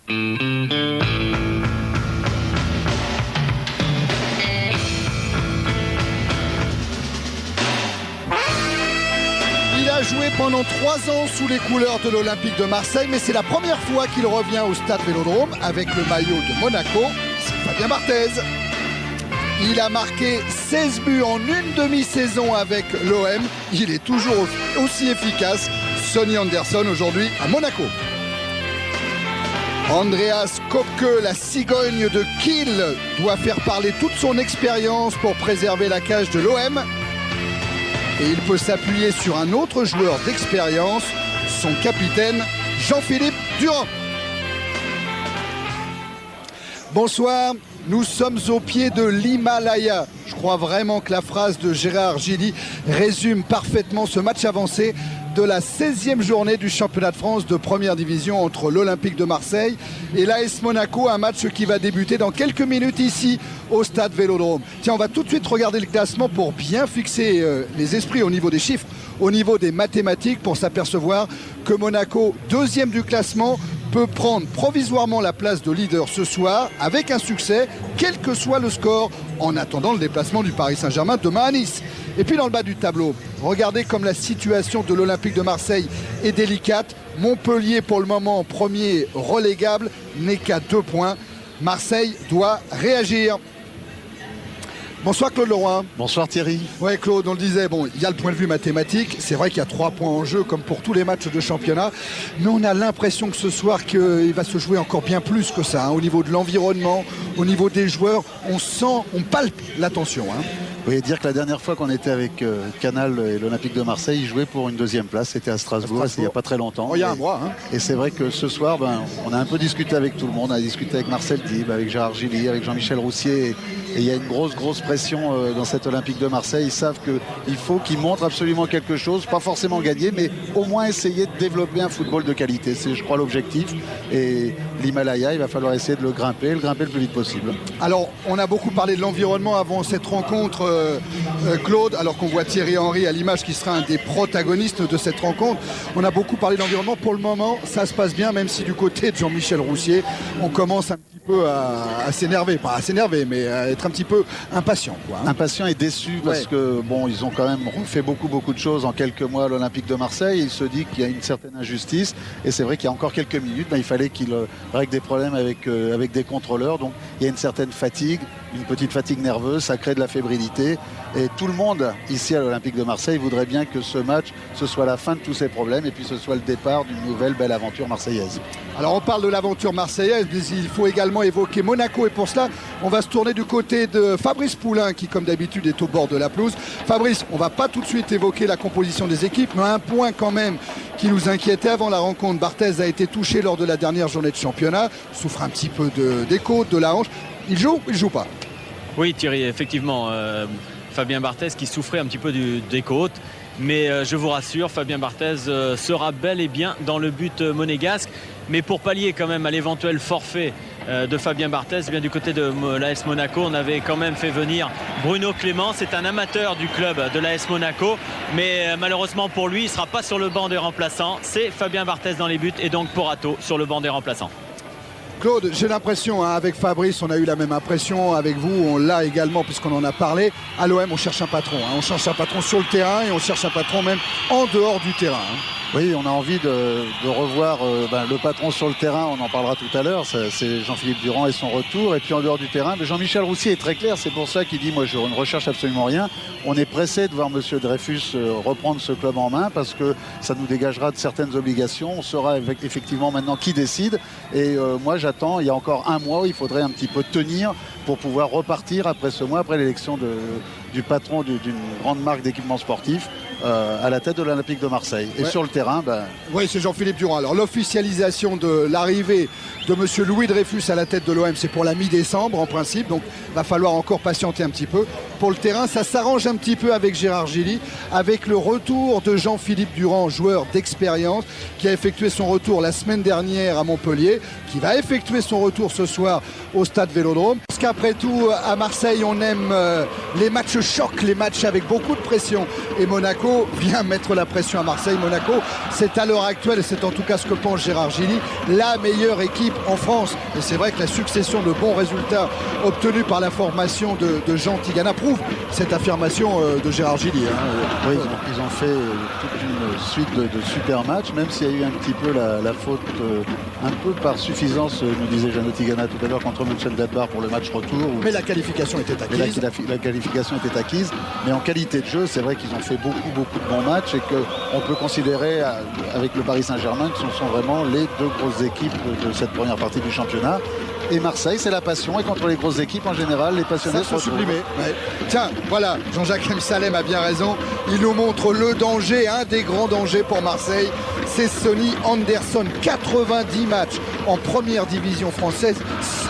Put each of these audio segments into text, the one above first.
Il a joué pendant 3 ans sous les couleurs de l'Olympique de Marseille, mais c'est la première fois qu'il revient au stade Vélodrome avec le maillot de Monaco. C'est Fabien Barthez. Il a marqué 16 buts en une demi-saison avec l'OM. Il est toujours aussi efficace. Sonny Anderson aujourd'hui à Monaco. Andreas Köpke, la cigogne de Kiel, doit faire parler toute son expérience pour préserver la cage de l'OM. Et il peut s'appuyer sur un autre joueur d'expérience, son capitaine Jean-Philippe Durand. Bonsoir, nous sommes au pied de l'Himalaya. Je crois vraiment que la phrase de Gérard Gilly résume parfaitement ce match avancé de la 16e journée du championnat de France de première division entre l'Olympique de Marseille et l'AS Monaco, un match qui va débuter dans quelques minutes ici au stade Vélodrome. Tiens, on va tout de suite regarder le classement pour bien fixer les esprits au niveau des chiffres, au niveau des mathématiques, pour s'apercevoir que Monaco, deuxième du classement, peut prendre provisoirement la place de leader ce soir avec un succès, quel que soit le score, en attendant le déplacement du Paris Saint-Germain demain à Nice. Et puis dans le bas du tableau, regardez comme la situation de l'Olympique de Marseille est délicate. Montpellier, pour le moment, premier relégable, n'est qu'à 2 points. Marseille doit réagir. Bonsoir Claude Leroy. Bonsoir Thierry. Ouais Claude, on le disait, bon, il y a le point de vue mathématique, c'est vrai qu'il y a 3 points en jeu comme pour tous les matchs de championnat, mais on a l'impression que ce soir qu'il va se jouer encore bien plus que ça, hein, au niveau de l'environnement, au niveau des joueurs, on sent, on palpe la tension. Hein. Oui, dire que la dernière fois qu'on était avec Canal et l'Olympique de Marseille, ils jouaient pour une 2e place, c'était à Strasbourg, il n'y a pas très longtemps. Oh, il y a un mois. Hein. Et c'est vrai que ce soir, on a un peu discuté avec tout le monde, on a discuté avec Marcel Dib, avec Gérard Gilly, avec Jean-Michel Roussier, et il y a une grosse pression dans cette Olympique de Marseille. Ils savent qu'il faut qu'ils montrent absolument quelque chose, pas forcément gagner, mais au moins essayer de développer un football de qualité. C'est, je crois, l'objectif. Et l'Himalaya, il va falloir essayer de le grimper le plus vite possible. Alors, on a beaucoup parlé de l'environnement avant cette rencontre, Claude, alors qu'on voit Thierry Henry à l'image qui sera un des protagonistes de cette rencontre. On a beaucoup parlé de l'environnement. Pour le moment, ça se passe bien, même si du côté de Jean-Michel Roussier, on commence un petit peu à s'énerver. Pas à s'énerver, mais à être un petit peu impatient. Quoi, hein. Impatient et déçu parce que bon, ils ont quand même fait beaucoup de choses en quelques mois à l'Olympique de Marseille. Il se dit qu'il y a une certaine injustice et c'est vrai qu'il y a encore quelques minutes, il fallait qu'il règle des problèmes avec des contrôleurs. Donc il y a une certaine fatigue, une petite fatigue nerveuse, ça crée de la fébrilité. Et tout le monde ici à l'Olympique de Marseille voudrait bien que ce match, ce soit la fin de tous ces problèmes et puis ce soit le départ d'une nouvelle belle aventure marseillaise. Alors on parle de l'aventure marseillaise, mais il faut également évoquer Monaco. Et pour cela, on va se tourner du côté de Fabrice Poulain qui, comme d'habitude, est au bord de la pelouse. Fabrice, on ne va pas tout de suite évoquer la composition des équipes, mais un point quand même qui nous inquiétait avant la rencontre. Barthez a été touché lors de la dernière journée de championnat, souffre un petit peu des côtes, de la hanche. Il joue ou il ne joue pas? Oui Thierry, effectivement. Fabien Barthez qui souffrait un petit peu des côtes. Mais je vous rassure, Fabien Barthez sera bel et bien dans le but monégasque. Mais pour pallier quand même à l'éventuel forfait de Fabien Barthez, bien du côté de l'AS Monaco, on avait quand même fait venir Bruno Clément. C'est un amateur du club de l'AS Monaco. Mais malheureusement pour lui, il ne sera pas sur le banc des remplaçants. C'est Fabien Barthez dans les buts et donc Porato sur le banc des remplaçants. Claude, j'ai l'impression, hein, avec Fabrice, on a eu la même impression, avec vous, on l'a également puisqu'on en a parlé. À l'OM, on cherche un patron. Hein, on cherche un patron sur le terrain et on cherche un patron même en dehors du terrain. Hein. Oui, on a envie de revoir le patron sur le terrain, on en parlera tout à l'heure, c'est Jean-Philippe Durand et son retour. Et puis en dehors du terrain, Jean-Michel Roussier est très clair, c'est pour ça qu'il dit, moi je ne recherche absolument rien. On est pressé de voir M. Dreyfus reprendre ce club en main parce que ça nous dégagera de certaines obligations. On saura effectivement maintenant qui décide. Et moi j'attends, il y a encore un mois, il faudrait un petit peu tenir pour pouvoir repartir après ce mois, après l'élection du patron d'une grande marque d'équipement sportif à la tête de l'Olympique de Marseille. Et sur le terrain, oui, c'est Jean-Philippe Durand. Alors l'officialisation de l'arrivée de M. Louis Dreyfus à la tête de l'OM, c'est pour la mi-décembre en principe, donc il va falloir encore patienter un petit peu. pour le terrain. Ça s'arrange un petit peu avec Gérard Gilly, avec le retour de Jean-Philippe Durand, joueur d'expérience, qui a effectué son retour la semaine dernière à Montpellier, qui va effectuer son retour ce soir au stade Vélodrome. Parce qu'après tout, à Marseille, on aime les matchs chocs, les matchs avec beaucoup de pression. Et Monaco vient mettre la pression à Marseille. Monaco, c'est à l'heure actuelle, et c'est en tout cas ce que pense Gérard Gilly, la meilleure équipe en France. Et c'est vrai que la succession de bons résultats obtenus par la formation de Jean Tigana prouve cette affirmation de Gérard Gilly. Oui, ils ont fait toute une suite de super matchs, même s'il y a eu un petit peu la faute, un peu par suffisance, nous disait Jean Tigana tout à l'heure, contre Mönchengladbach pour le match retour. Mais la qualification était acquise. La qualification était acquise. Mais en qualité de jeu, c'est vrai qu'ils ont fait beaucoup de bons matchs et qu'on peut considérer avec le Paris Saint-Germain que ce sont vraiment les deux grosses équipes de cette première partie du championnat. Et Marseille, c'est la passion. Et contre les grosses équipes, en général, les passionnés sont sublimés. Ouais. Tiens, voilà, Jean-Jacques Salem a bien raison. Il nous montre le danger, un des grands dangers pour Marseille. C'est Sonny Anderson. 90 matchs en première division française,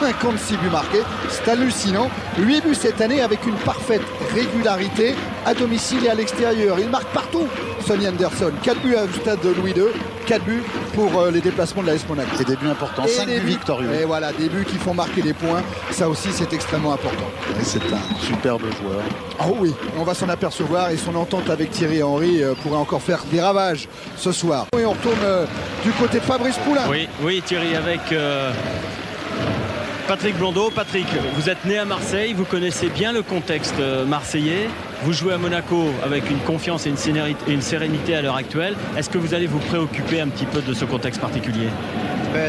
56 buts marqués. C'est hallucinant. 8 buts cette année avec une parfaite régularité à domicile et à l'extérieur. Il marque partout, Sonny Anderson. 4 buts au stade de Louis II. 4 buts pour les déplacements de l'AS Monaco. Et des buts importants, 5 buts victorieux. Et voilà, des buts qui font marquer des points. Ça aussi, c'est extrêmement important. Et c'est un superbe joueur. Oh oui, on va s'en apercevoir et son entente avec Thierry Henry pourrait encore faire des ravages ce soir. Et on retourne du côté de Fabrice Poulain. Oui, Thierry, avec Patrick Blondeau. Patrick, vous êtes né à Marseille, vous connaissez bien le contexte marseillais. Vous jouez à Monaco avec une confiance et une sérénité à l'heure actuelle. Est-ce que vous allez vous préoccuper un petit peu de ce contexte particulier ?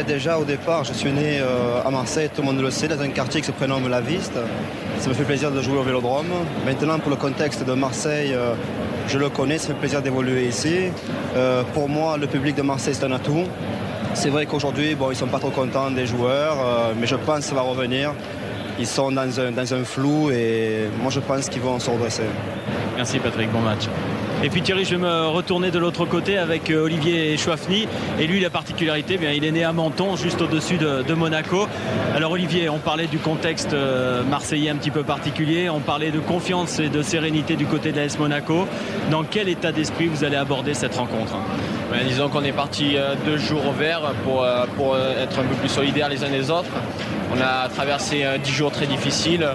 Déjà au départ, je suis né à Marseille, tout le monde le sait, dans un quartier qui se prénomme La Viste. Ça me fait plaisir de jouer au Vélodrome. Maintenant, pour le contexte de Marseille, je le connais, ça fait plaisir d'évoluer ici. Pour moi, le public de Marseille, c'est un atout. C'est vrai qu'aujourd'hui, ils ne sont pas trop contents des joueurs, mais je pense que ça va revenir. Ils sont dans un flou et moi je pense qu'ils vont se redresser. Merci Patrick, bon match. Et puis Thierry, je vais me retourner de l'autre côté avec Olivier Chouafny. Et lui, la particularité, il est né à Menton, juste au-dessus de Monaco. Alors Olivier, on parlait du contexte marseillais un petit peu particulier. On parlait de confiance et de sérénité du côté de l'AS Monaco. Dans quel état d'esprit vous allez aborder cette rencontre ? Disons qu'on est parti 2 jours au vert pour être un peu plus solidaires les uns des autres. On a traversé 10 jours très difficiles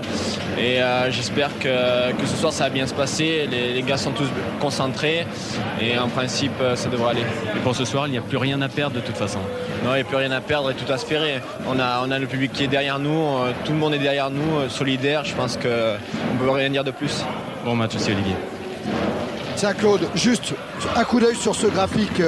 et j'espère que ce soir ça va bien se passer. Les gars sont tous concentrés et en principe ça devrait aller. Et pour ce soir, il n'y a plus rien à perdre de toute façon. Non, il n'y a plus rien à perdre et tout à espérer. On a le public qui est derrière nous, tout le monde est derrière nous, solidaire. Je pense qu'on ne peut rien dire de plus. Bon match aussi Olivier. Tiens Claude, juste un coup d'œil sur ce graphique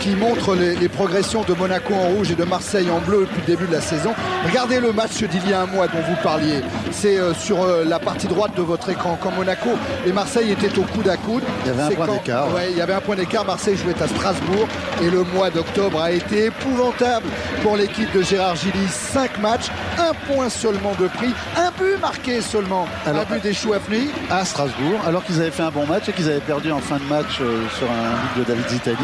qui montre les progressions de Monaco en rouge et de Marseille en bleu depuis le début de la saison. Regardez le match d'il y a un mois dont vous parliez. C'est sur la partie droite de votre écran. Quand Monaco et Marseille étaient au coude à coude. Il y avait un point d'écart. Ouais, il y avait un point d'écart. Marseille jouait à Strasbourg et le mois d'octobre a été épouvantable pour l'équipe de Gérard Gilly. 5 matchs, 1 point seulement de prix, un but marqué seulement. Un but des Chouafny à Strasbourg, alors qu'ils avaient fait un bon match et qu'ils avaient perdu en fin de match sur un but de David Zitali.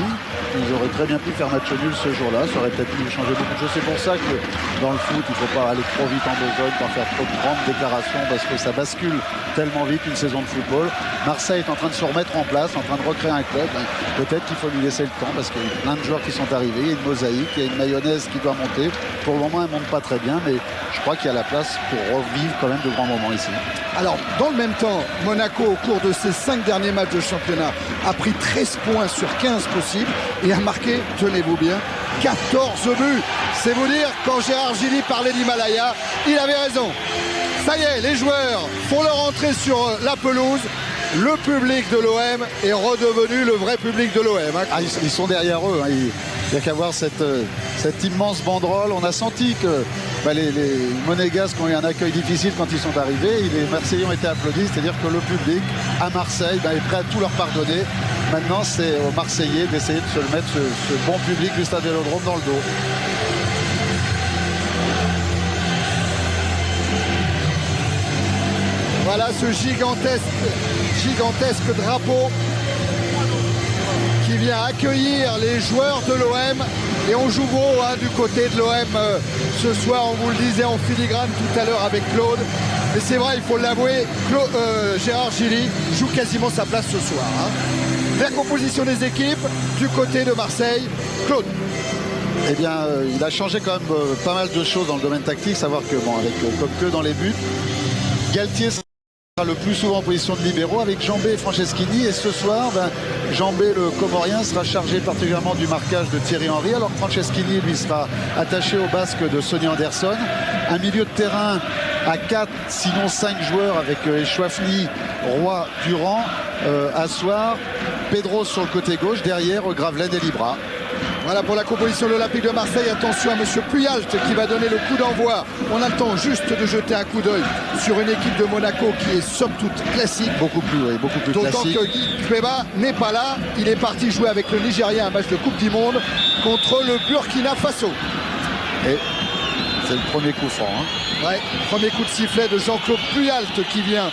Ils auraient très bien pu faire match nul ce jour-là, ça aurait peut-être pu changer beaucoup de choses. C'est pour ça que dans le foot, il ne faut pas aller trop vite en besogne, pas faire trop de grandes déclarations parce que ça bascule tellement vite une saison de football. Marseille est en train de se remettre en place, en train de recréer un club. Peut-être qu'il faut lui laisser le temps parce qu'il y a plein de joueurs qui sont arrivés, il y a une mosaïque, il y a une mayonnaise qui doit monter. Pour le moment, elle ne monte pas très bien, mais je crois qu'il y a la place pour revivre quand même de grands moments ici. Alors, dans le même temps, Monaco, au cours de ses 5 derniers matchs de championnat, a pris 13 points sur 15 possibles et a marqué, tenez-vous bien, 14 buts. C'est vous dire, quand Gérard Gilly parlait d'Himalaya, il avait raison. Ça y est, les joueurs font leur entrée sur la pelouse. Le public de l'OM est redevenu le vrai public de l'OM. Ah, ils sont derrière eux. Il n'y a qu'à voir cette immense banderole. On a senti que les Monégasques ont eu un accueil difficile quand ils sont arrivés. Les Marseillais ont été applaudis, c'est-à-dire que le public à Marseille est prêt à tout leur pardonner. Maintenant, c'est aux Marseillais d'essayer de se le mettre, ce bon public du stade Vélodrome dans le dos. Voilà ce gigantesque drapeau qui vient accueillir les joueurs de l'OM. Et on joue gros du côté de l'OM ce soir, on vous le disait en filigrane tout à l'heure avec Claude. Mais c'est vrai, il faut l'avouer, Gérard Gilly joue quasiment sa place ce soir. La composition des équipes du côté de Marseille, Claude. Eh bien, il a changé quand même pas mal de choses dans le domaine tactique, savoir que, bon, avec Koepke dans les buts, Galtier sera le plus souvent en position de libéraux avec Jambé et Franceschini. Et ce soir, Jambé, le Comorien, sera chargé particulièrement du marquage de Thierry Henry, alors que Franceschini, lui, sera attaché au basque de Sonny Anderson. Un milieu de terrain à 4, sinon 5 joueurs avec Chouafny, Roy, Durand, Assoir, Pedro sur le côté gauche, derrière Gravelaine et Libra. Voilà pour la composition de l'Olympique de Marseille. Attention à monsieur Puyalt qui va donner le coup d'envoi. On a le temps juste de jeter un coup d'œil sur une équipe de Monaco qui est somme toute classique. Beaucoup plus classique. D'autant que Kpeba n'est pas là. Il est parti jouer avec le Nigeria un match de Coupe du Monde contre le Burkina Faso. Et c'est le premier coup franc. Ouais, premier coup de sifflet de Jean-Claude Puyalt qui vient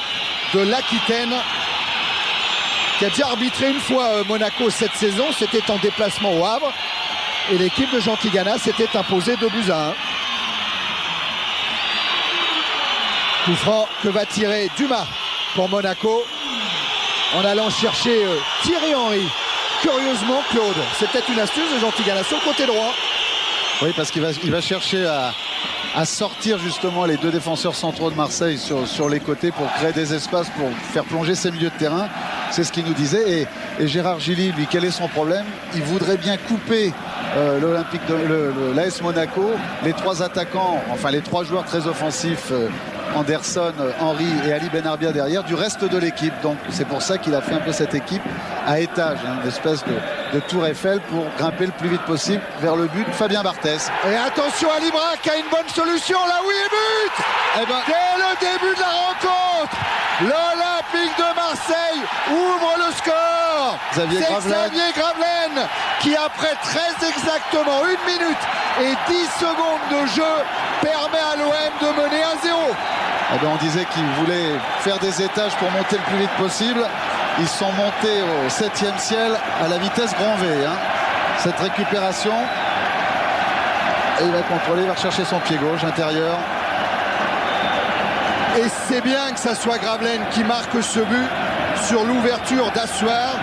de l'Aquitaine, qui a déjà arbitré une fois Monaco cette saison. C'était en déplacement au Havre. Et l'équipe de Jean Tigana s'était imposée 2-1. Coup franc que va tirer Dumas pour Monaco en allant chercher Thierry Henry. Curieusement, Claude, c'est peut-être une astuce de Jean Tigana sur le côté droit. Oui, parce qu'il va chercher à sortir justement les deux défenseurs centraux de Marseille sur les côtés pour créer des espaces, pour faire plonger ses milieux de terrain. C'est ce qu'il nous disait. Et Gérard Gilly, lui, quel est son problème? Il voudrait bien couper l'AS Monaco, les trois attaquants, enfin les trois joueurs très offensifs, Anderson, Henry et Ali Benarbia derrière, du reste de l'équipe. Donc c'est pour ça qu'il a fait un peu cette équipe à étage, une espèce de tour Eiffel pour grimper le plus vite possible vers le but. Fabien Barthez. Et attention à Libra qui a une bonne solution. Là oui, et but dès le début de la rencontre, l'Olympique de Marseille ouvre le score. C'est Xavier Gravelaine qui, après très exactement 1 minute et 10 secondes de jeu, permet à l'OM de mener 1-0. Eh bien, on disait qu'ils voulaient faire des étages pour monter le plus vite possible. Ils sont montés au 7e ciel à la vitesse grand V. Cette récupération. Et il va contrôler, il va rechercher son pied gauche intérieur. Et c'est bien que ça soit Gravelaine qui marque ce but sur l'ouverture d'Assoir.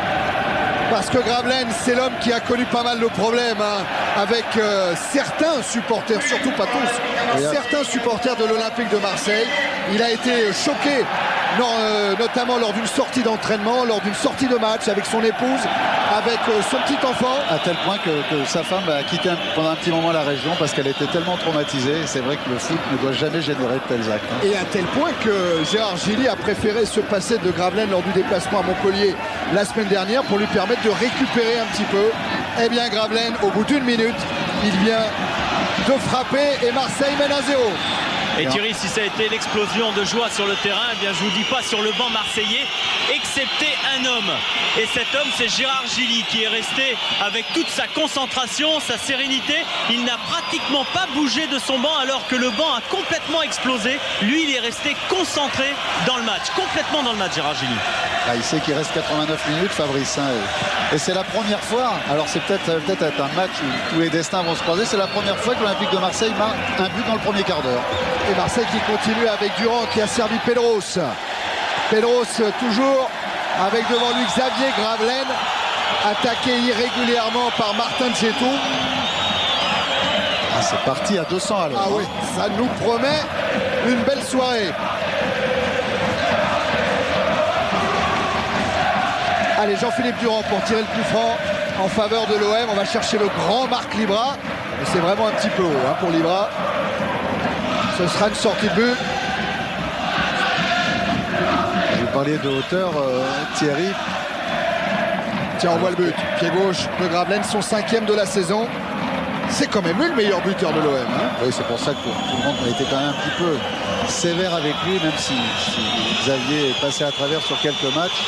Parce que Gravelaine, c'est l'homme qui a connu pas mal de problèmes avec certains supporters, surtout pas tous, certains supporters de l'Olympique de Marseille. Il a été choqué, notamment lors d'une sortie d'entraînement, lors d'une sortie de match avec son épouse, avec son petit enfant. À tel point que sa femme a quitté pendant un petit moment la région parce qu'elle était tellement traumatisée. C'est vrai que le foot ne doit jamais générer de tels actes. Et à tel point que Gérard Gilly a préféré se passer de Gravelaine lors du déplacement à Montpellier la semaine dernière pour lui permettre de récupérer un petit peu. Eh bien Gravelaine, au bout d'1 minute, il vient de frapper et Marseille mène 1-0. Et Thierry, si ça a été l'explosion de joie sur le terrain, eh bien je vous dis pas sur le banc marseillais, excepté un homme. Et cet homme, c'est Gérard Gilly qui est resté avec toute sa concentration, sa sérénité. Il n'a pratiquement pas bougé de son banc alors que le banc a complètement explosé. Lui, il est resté concentré dans le match, complètement dans le match, Gérard Gilly. Il sait qu'il reste 89 minutes, Fabrice. Et c'est la première fois, alors ça va peut-être être un match où tous les destins vont se croiser, c'est la première fois que l'Olympique de Marseille marque un but dans le premier quart d'heure. Et Marseille qui continue avec Durand qui a servi Pedros. Pedros toujours avec devant lui Xavier Gravelaine, attaqué irrégulièrement par Martin Djetou. C'est parti à 200 à l'heure. Ah oui, ça nous promet une belle soirée. Allez, Jean-Philippe Durand pour tirer le coup franc en faveur de l'OM. On va chercher le grand Marc Libra. Mais c'est vraiment un petit peu haut pour Libra. Ce sera une sortie de but. Vous parliez de hauteur, Thierry. Tiens, on voit le but. Pied gauche de Gravelaine, son 5e de la saison. C'est quand même lui le meilleur buteur de l'OM. Oui, c'est pour ça que tout le monde a été quand même un petit peu sévère avec lui, même si Xavier est passé à travers sur quelques matchs.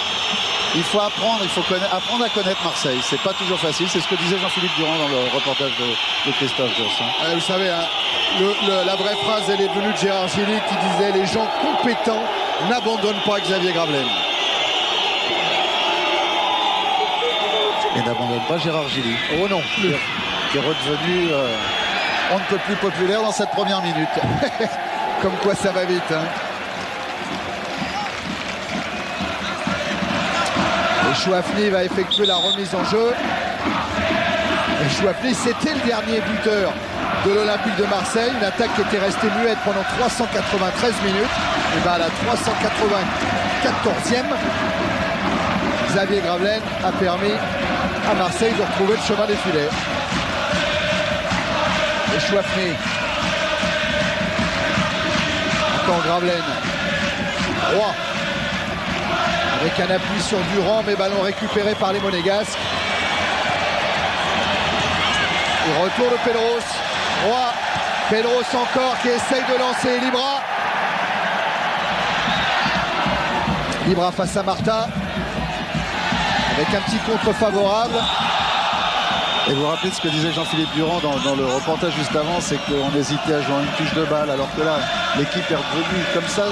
Il faut apprendre, apprendre à connaître Marseille. C'est pas toujours facile. C'est ce que disait Jean-Philippe Durand dans le reportage de Christophe Joss. Vous savez, la vraie phrase, elle est venue de Gérard Gilly qui disait « Les gens compétents n'abandonnent pas Xavier Gravelaine ». Et n'abandonne pas Gérard Gilly. Oh non, plus. Qui est redevenu on ne peut plus populaire dans cette première minute. Comme quoi ça va vite. Et Chouafny va effectuer la remise en jeu. Et Chouafny, c'était le dernier buteur de l'Olympique de Marseille. Une attaque qui était restée muette pendant 393 minutes. Et bien à la 394e, Xavier Gravelaine a permis à Marseille de retrouver le chemin des filets. Et Chouafny. Encore Gravelaine. Roy. Avec un appui sur Durand, mais ballon récupéré par les Monégasques. Et retour de Pedros. Roy. Pedros encore qui essaye de lancer Libra. Libra face à Marta. Avec un petit contre favorable. Et vous vous rappelez ce que disait Jean-Philippe Durand dans le reportage juste avant, c'est qu'on hésitait à jouer une touche de balle, alors que là, l'équipe est revenue comme ça,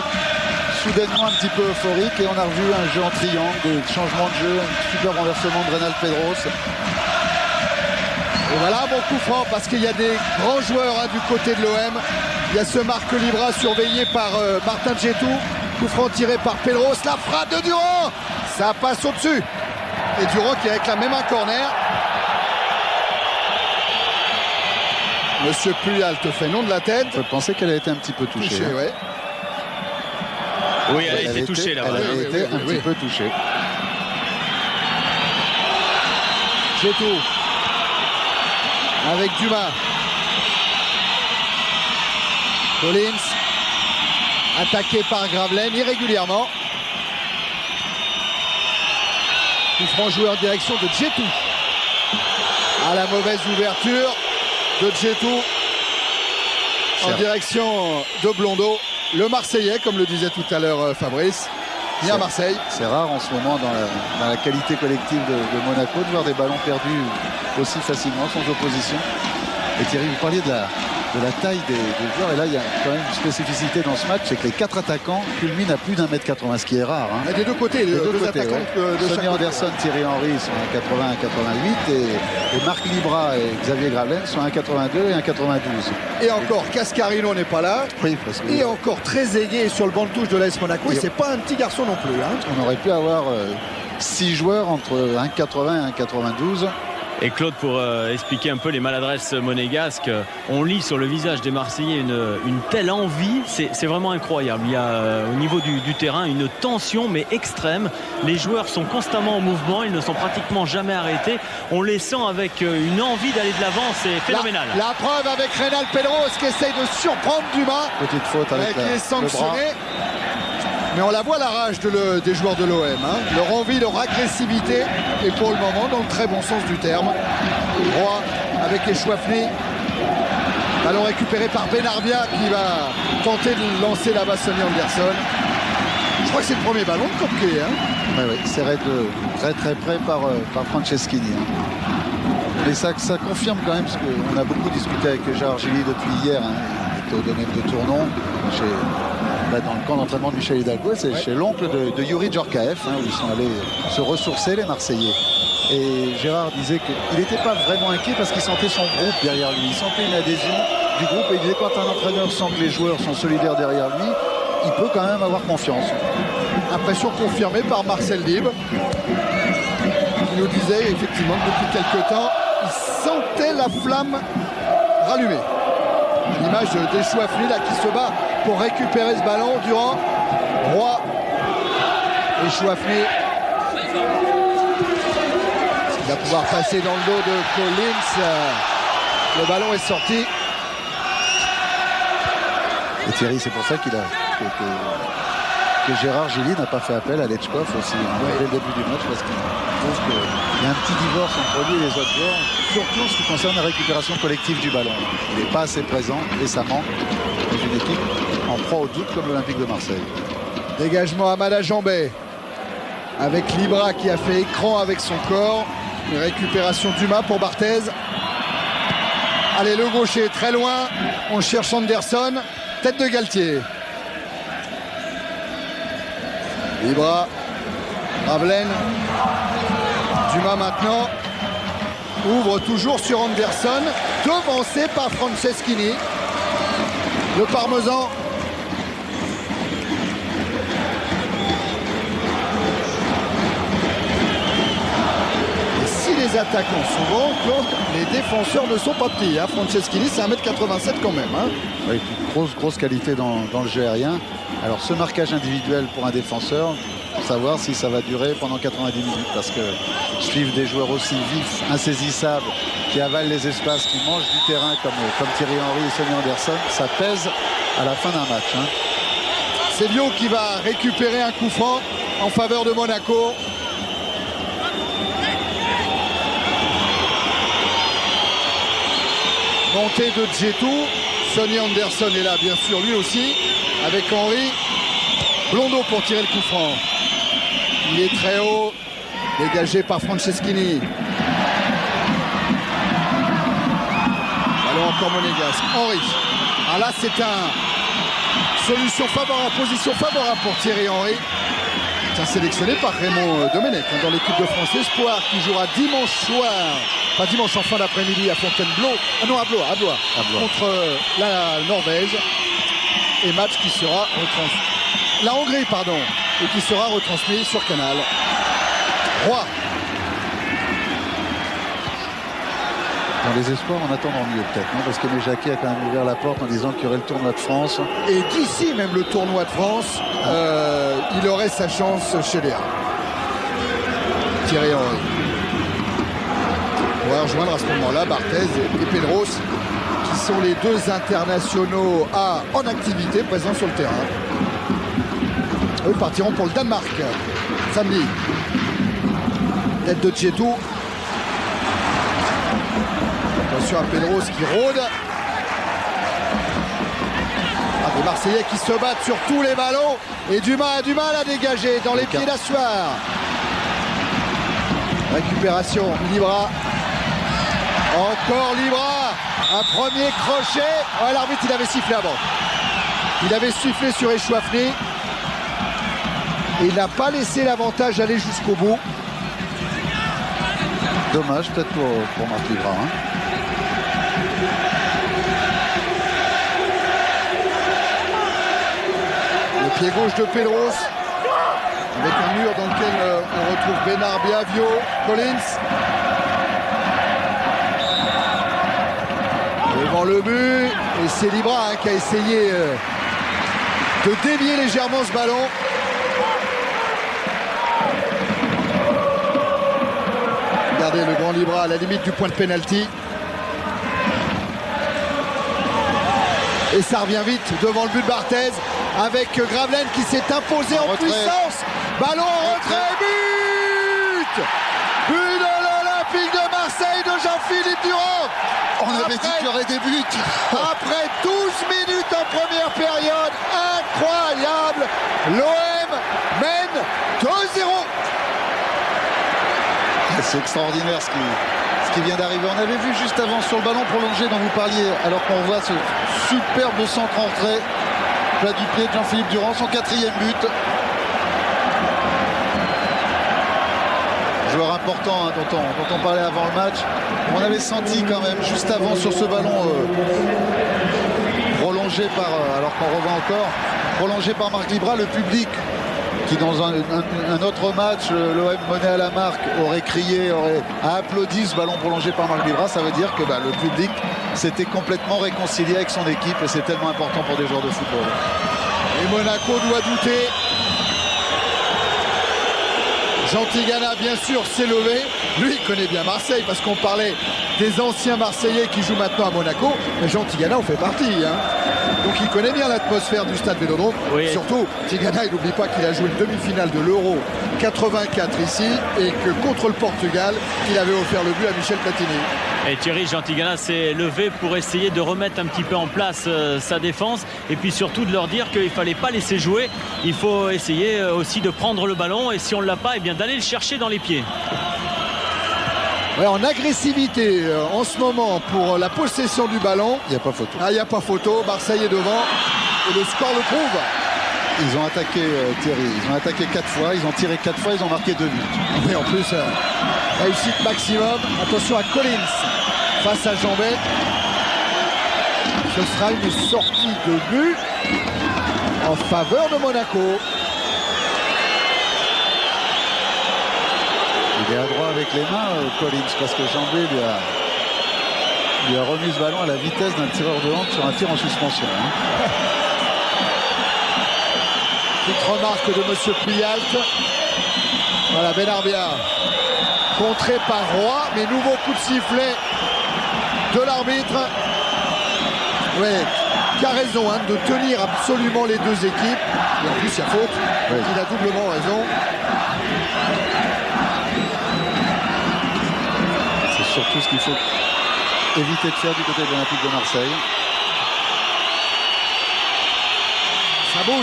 soudainement un petit peu euphorique, et on a revu un jeu en triangle, des changements de jeu, un super renversement de Reynald Pedros. Et voilà un bon coup franc, parce qu'il y a des grands joueurs du côté de l'OM. Il y a ce Marc Libra surveillé par Martin Djetou. Coup franc tiré par Pedros, la frappe de Durand, ça passe au-dessus. Et Durand qui réclame même un corner. Monsieur Puyal te fait non de la tête. Je pensais qu'elle a été un petit peu touchée. Ouais. Oui, elle a été touchée là-bas. Elle a été un petit peu touchée. Djetou. Avec Dumas. Collins. Attaqué par Gravelaine irrégulièrement. Coup franc joué en direction de Djetou. À la mauvaise ouverture de Djetou en direction de Blondeau. Le Marseillais, comme le disait tout à l'heure Fabrice, vient à Marseille. C'est rare en ce moment dans la qualité collective de Monaco de voir des ballons perdus aussi facilement, sans opposition. Et Thierry, vous parliez de la taille des joueurs, et là il y a quand même une spécificité dans ce match, c'est que les 4 attaquants culminent à plus d'1m80, ce qui est rare. Hein. Des deux côtés, les deux attaquants de Sonny chaque Anderson, côté. Thierry Henry sont à 80 à 88, et Marc Libra et Xavier Gravelaine sont à 82 et à 92. Et encore, Cascarino n'est pas là. Oui, parce que Et encore très aigué sur le banc de touche de l'AS Monaco. Et c'est pas un petit garçon non plus. Hein. on aurait pu avoir 6 joueurs entre 1,80 et 1,92. Et Claude, pour expliquer un peu les maladresses monégasques, on lit sur le visage des Marseillais une telle envie, c'est vraiment incroyable. Il y a au niveau du terrain une tension mais extrême. Les joueurs sont constamment en mouvement, ils ne sont pratiquement jamais arrêtés. On les sent avec une envie d'aller de l'avant, c'est phénoménal. La preuve avec Reynald Pedros qui essaye de surprendre Dumas. Petite faute avec qui est le bras. sanctionné. Mais on la voit la rage des joueurs de l'OM. Hein. Leur envie, leur agressivité. Et pour le moment, dans le très bon sens du terme. Roy avec Chouafny. Ballon récupéré par Benarbia qui va tenter de lancer là-bas Sonny Anderson. Je crois que c'est le premier ballon de Kopke. Hein. Oui, serré de très très près par Franceschini. Hein. Mais ça confirme quand même, parce qu'on a beaucoup discuté avec Gérard Gilly depuis hier. Hein. Il était au domaine de Tournon, dans le camp d'entraînement de Michel Hidalgo, c'est chez l'oncle de Yuri Djorkaeff, hein, où ils sont allés se ressourcer, les Marseillais. Et Gérard disait qu'il n'était pas vraiment inquiet parce qu'il sentait son groupe derrière lui. Il sentait une adhésion du groupe, et il disait quand un entraîneur sent que les joueurs sont solidaires derrière lui, il peut quand même avoir confiance. Impression confirmée par Marcel Dib, qui nous disait effectivement que depuis quelques temps, il sentait la flamme rallumée. L'image des Chouafny là qui se bat pour récupérer ce ballon durant Roy et Chouafny. Il va pouvoir passer dans le dos de Collins. Le ballon est sorti. Et Thierry, c'est pour ça que Gérard Gilly n'a pas fait appel à Lechkov aussi dès le début du match, parce qu'il trouve qu'il y a un petit divorce entre lui et les autres joueurs, surtout en ce qui concerne la récupération collective du ballon. Il n'est pas assez présent et ça manque dans une équipe en proie au doute comme l'Olympique de Marseille. Dégagement Amada Jambet avec Libra qui a fait écran avec son corps. Une récupération Dumas pour Barthez. Allez, le gaucher très loin. On cherche Anderson. Tête de Galtier. Libra. Gravelaine. Dumas maintenant. Ouvre toujours sur Anderson. Devancé par Franceschini. Le Parmesan. les attaquants souvent, Claude, les défenseurs ne sont pas petits. Hein. Franceschini, c'est 1m87 quand même. Hein. Avec une grosse qualité dans le jeu aérien. Alors ce marquage individuel pour un défenseur, pour savoir si ça va durer pendant 90 minutes. Parce que suivre des joueurs aussi vifs, insaisissables, qui avalent les espaces, qui mangent du terrain comme Thierry Henry et Sonny Anderson, ça pèse à la fin d'un match. Hein. C'est Lyon qui va récupérer un coup franc en faveur de Monaco. Montée de Djetou. Sonny Anderson est là, bien sûr, lui aussi, avec Henry. Blondeau pour tirer le coup franc. Il est très haut, dégagé par Franceschini. Ballon encore monégasque. Henry. Ah là, c'est solution favorable, position favorable pour Thierry Henry. C'est sélectionné par Raymond Domenech dans l'équipe de France Espoir qui jouera dimanche soir, pas dimanche, en fin d'après-midi à Fontainebleau, à Blois, contre la Norvège. Et match qui sera retransmis, la Hongrie pardon, et qui sera retransmis sur Canal. Roy. Dans les espoirs, on attend mieux peut-être, non, parce que Aimé Jacquet a quand même ouvert la porte en disant qu'il y aurait le tournoi de France. Et d'ici même le tournoi de France, il aurait sa chance chez Léa. Thierry Henry. On va rejoindre à ce moment-là Barthez et Pedros, qui sont les deux internationaux en activité présents sur le terrain. Eux partiront pour le Danemark samedi. Tête de Djetou. Attention à Pedros qui rôde. Des Marseillais qui se battent sur tous les ballons. Et Dumas a du mal à dégager dans les pieds d'Assoir. Récupération, Libra. Encore Libra. Un premier crochet. Ouais, l'arbitre, il avait sifflé avant. Il avait sifflé sur Echouafny. Et il n'a pas laissé l'avantage aller jusqu'au bout. Dommage peut-être pour Marc Libra. Hein. Le pied gauche de Pedros. Avec un mur dans lequel on retrouve Bénard, Biavio, Collins. Devant le but. Et c'est Libra qui a essayé de dévier légèrement ce ballon. Regardez le grand Libra à la limite du point de pénalty. Et ça revient vite devant le but de Barthez avec Gravelaine qui s'est imposé en puissance. Ballon en retrait, but! But de l'Olympique de Marseille de Jean-Philippe Durand. On avait dit qu'il y aurait des buts. Après 12 minutes en première période, incroyable. L'OM mène 2-0. C'est extraordinaire ce qui vient d'arriver. On avait vu juste avant sur le ballon prolongé dont vous parliez, alors qu'on voit ce superbe centre entrée, plat du pied de Jean-Philippe Durand, son 4e but. Joueur important hein, dont on parlait avant le match. On avait senti quand même juste avant sur ce ballon prolongé par, alors qu'on revoit encore, prolongé par Marc Libra, le public qui dans un autre match, l'OM mené à la marque, aurait crié, aurait applaudi ce ballon prolongé par Marc Libra. Ça veut dire que le public s'était complètement réconcilié avec son équipe et c'est tellement important pour des joueurs de football. Et Monaco doit douter. Jean Tigana, bien sûr, s'est levé. Lui, il connaît bien Marseille parce qu'on parlait des anciens Marseillais qui jouent maintenant à Monaco. Mais Jean Tigana en fait partie. Hein. Donc il connaît bien l'atmosphère du stade Vélodrome. Oui. Surtout, Tigana, il n'oublie pas qu'il a joué une demi-finale de l'Euro 84 ici et que contre le Portugal, il avait offert le but à Michel Platini. Et Thierry Jean Tigana s'est levé pour essayer de remettre un petit peu en place sa défense et puis surtout de leur dire qu'il ne fallait pas laisser jouer. Il faut essayer aussi de prendre le ballon et si on ne l'a pas, eh bien d'aller le chercher dans les pieds. Ouais, en agressivité en ce moment pour la possession du ballon. Il n'y a pas photo. Il n'y a pas photo. Marseille est devant et le score le prouve. Ils ont attaqué Thierry, ils ont attaqué 4 fois, ils ont tiré 4 fois, ils ont marqué 2 buts. Oui, en plus, réussite maximum. Attention à Collins face à Jambet. Ce sera une sortie de but en faveur de Monaco. Il est adroit avec les mains, Collins, parce que Jambé lui a remis ce ballon à la vitesse d'un tireur de hand sur un tir en suspension. Petite remarque de M. Puyalt. Voilà, Benarbia contré par Roy, mais nouveau coup de sifflet de l'arbitre. Oui, qui a raison de tenir absolument les deux équipes. Et en plus, il y a faute. Oui. Il a doublement raison. C'est surtout ce qu'il faut éviter de faire du côté de l'Olympique de Marseille.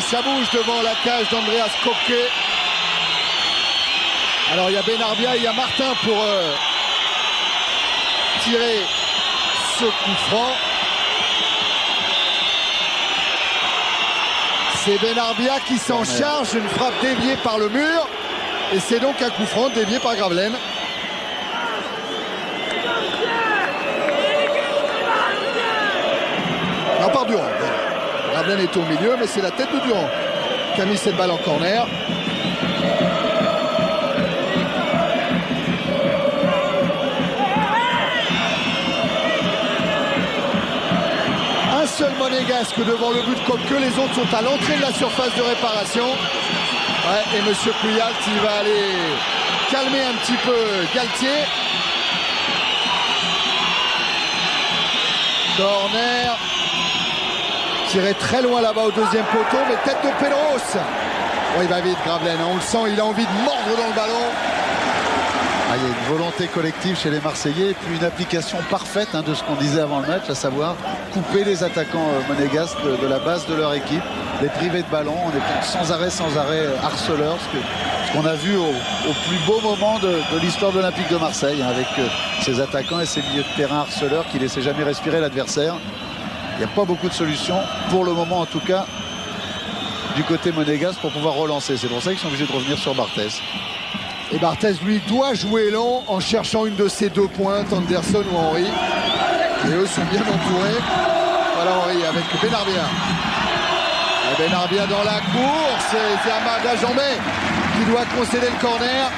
Ça bouge devant la cage d'Andreas Koke. Alors il y a Benarbia et il y a Martin pour tirer ce coup franc. C'est Benarbia qui s'en charge, une frappe déviée par le mur. Et c'est donc un coup franc dévié par Gravelaine. Non, par Durand. Gravelaine est au milieu, mais c'est la tête de Durand qui a mis cette balle en corner. Un seul monégasque devant le but de Koke, les autres sont à l'entrée de la surface de réparation. Ouais, et Monsieur Puyalt, il va aller calmer un petit peu Galtier. Corner. Tiré très loin là-bas au deuxième poteau, mais tête de Pedros. Oh, il va vite, Gravelaine, on le sent, il a envie de mordre dans le ballon. Il y a une volonté collective chez les Marseillais et puis une application parfaite de ce qu'on disait avant le match, à savoir couper les attaquants monégasques de la base de leur équipe, les priver de ballon, en étant sans arrêt harceleurs, ce qu'on a vu au plus beau moment de l'histoire de l'Olympique de Marseille, avec ses attaquants et ses milieux de terrain harceleurs qui ne laissaient jamais respirer l'adversaire. Il n'y a pas beaucoup de solutions, pour le moment en tout cas, du côté monégasque pour pouvoir relancer. C'est pour ça qu'ils sont obligés de revenir sur Barthès. Et Barthès, lui, doit jouer long en cherchant une de ses deux pointes, Anderson ou Henry. Et eux sont bien entourés. Voilà Henry avec Benarbia. Et Benarbia dans la course. C'est Amada Jambé qui doit concéder le corner.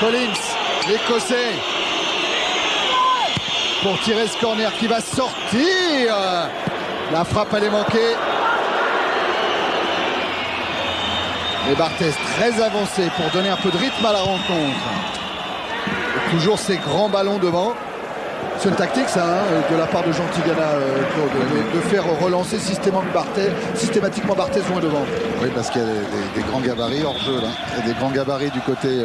Collins, l'Écossais, pour tirer ce corner qui va sortir. La frappe, elle est manquée. Et Barthès très avancé pour donner un peu de rythme à la rencontre. Et toujours ces grands ballons devant. C'est une tactique ça, de la part de Jean Tigana, Claude, de faire relancer systématiquement Barthès loin devant. Oui, parce qu'il y a des grands gabarits hors jeu là. Il y a des grands gabarits du côté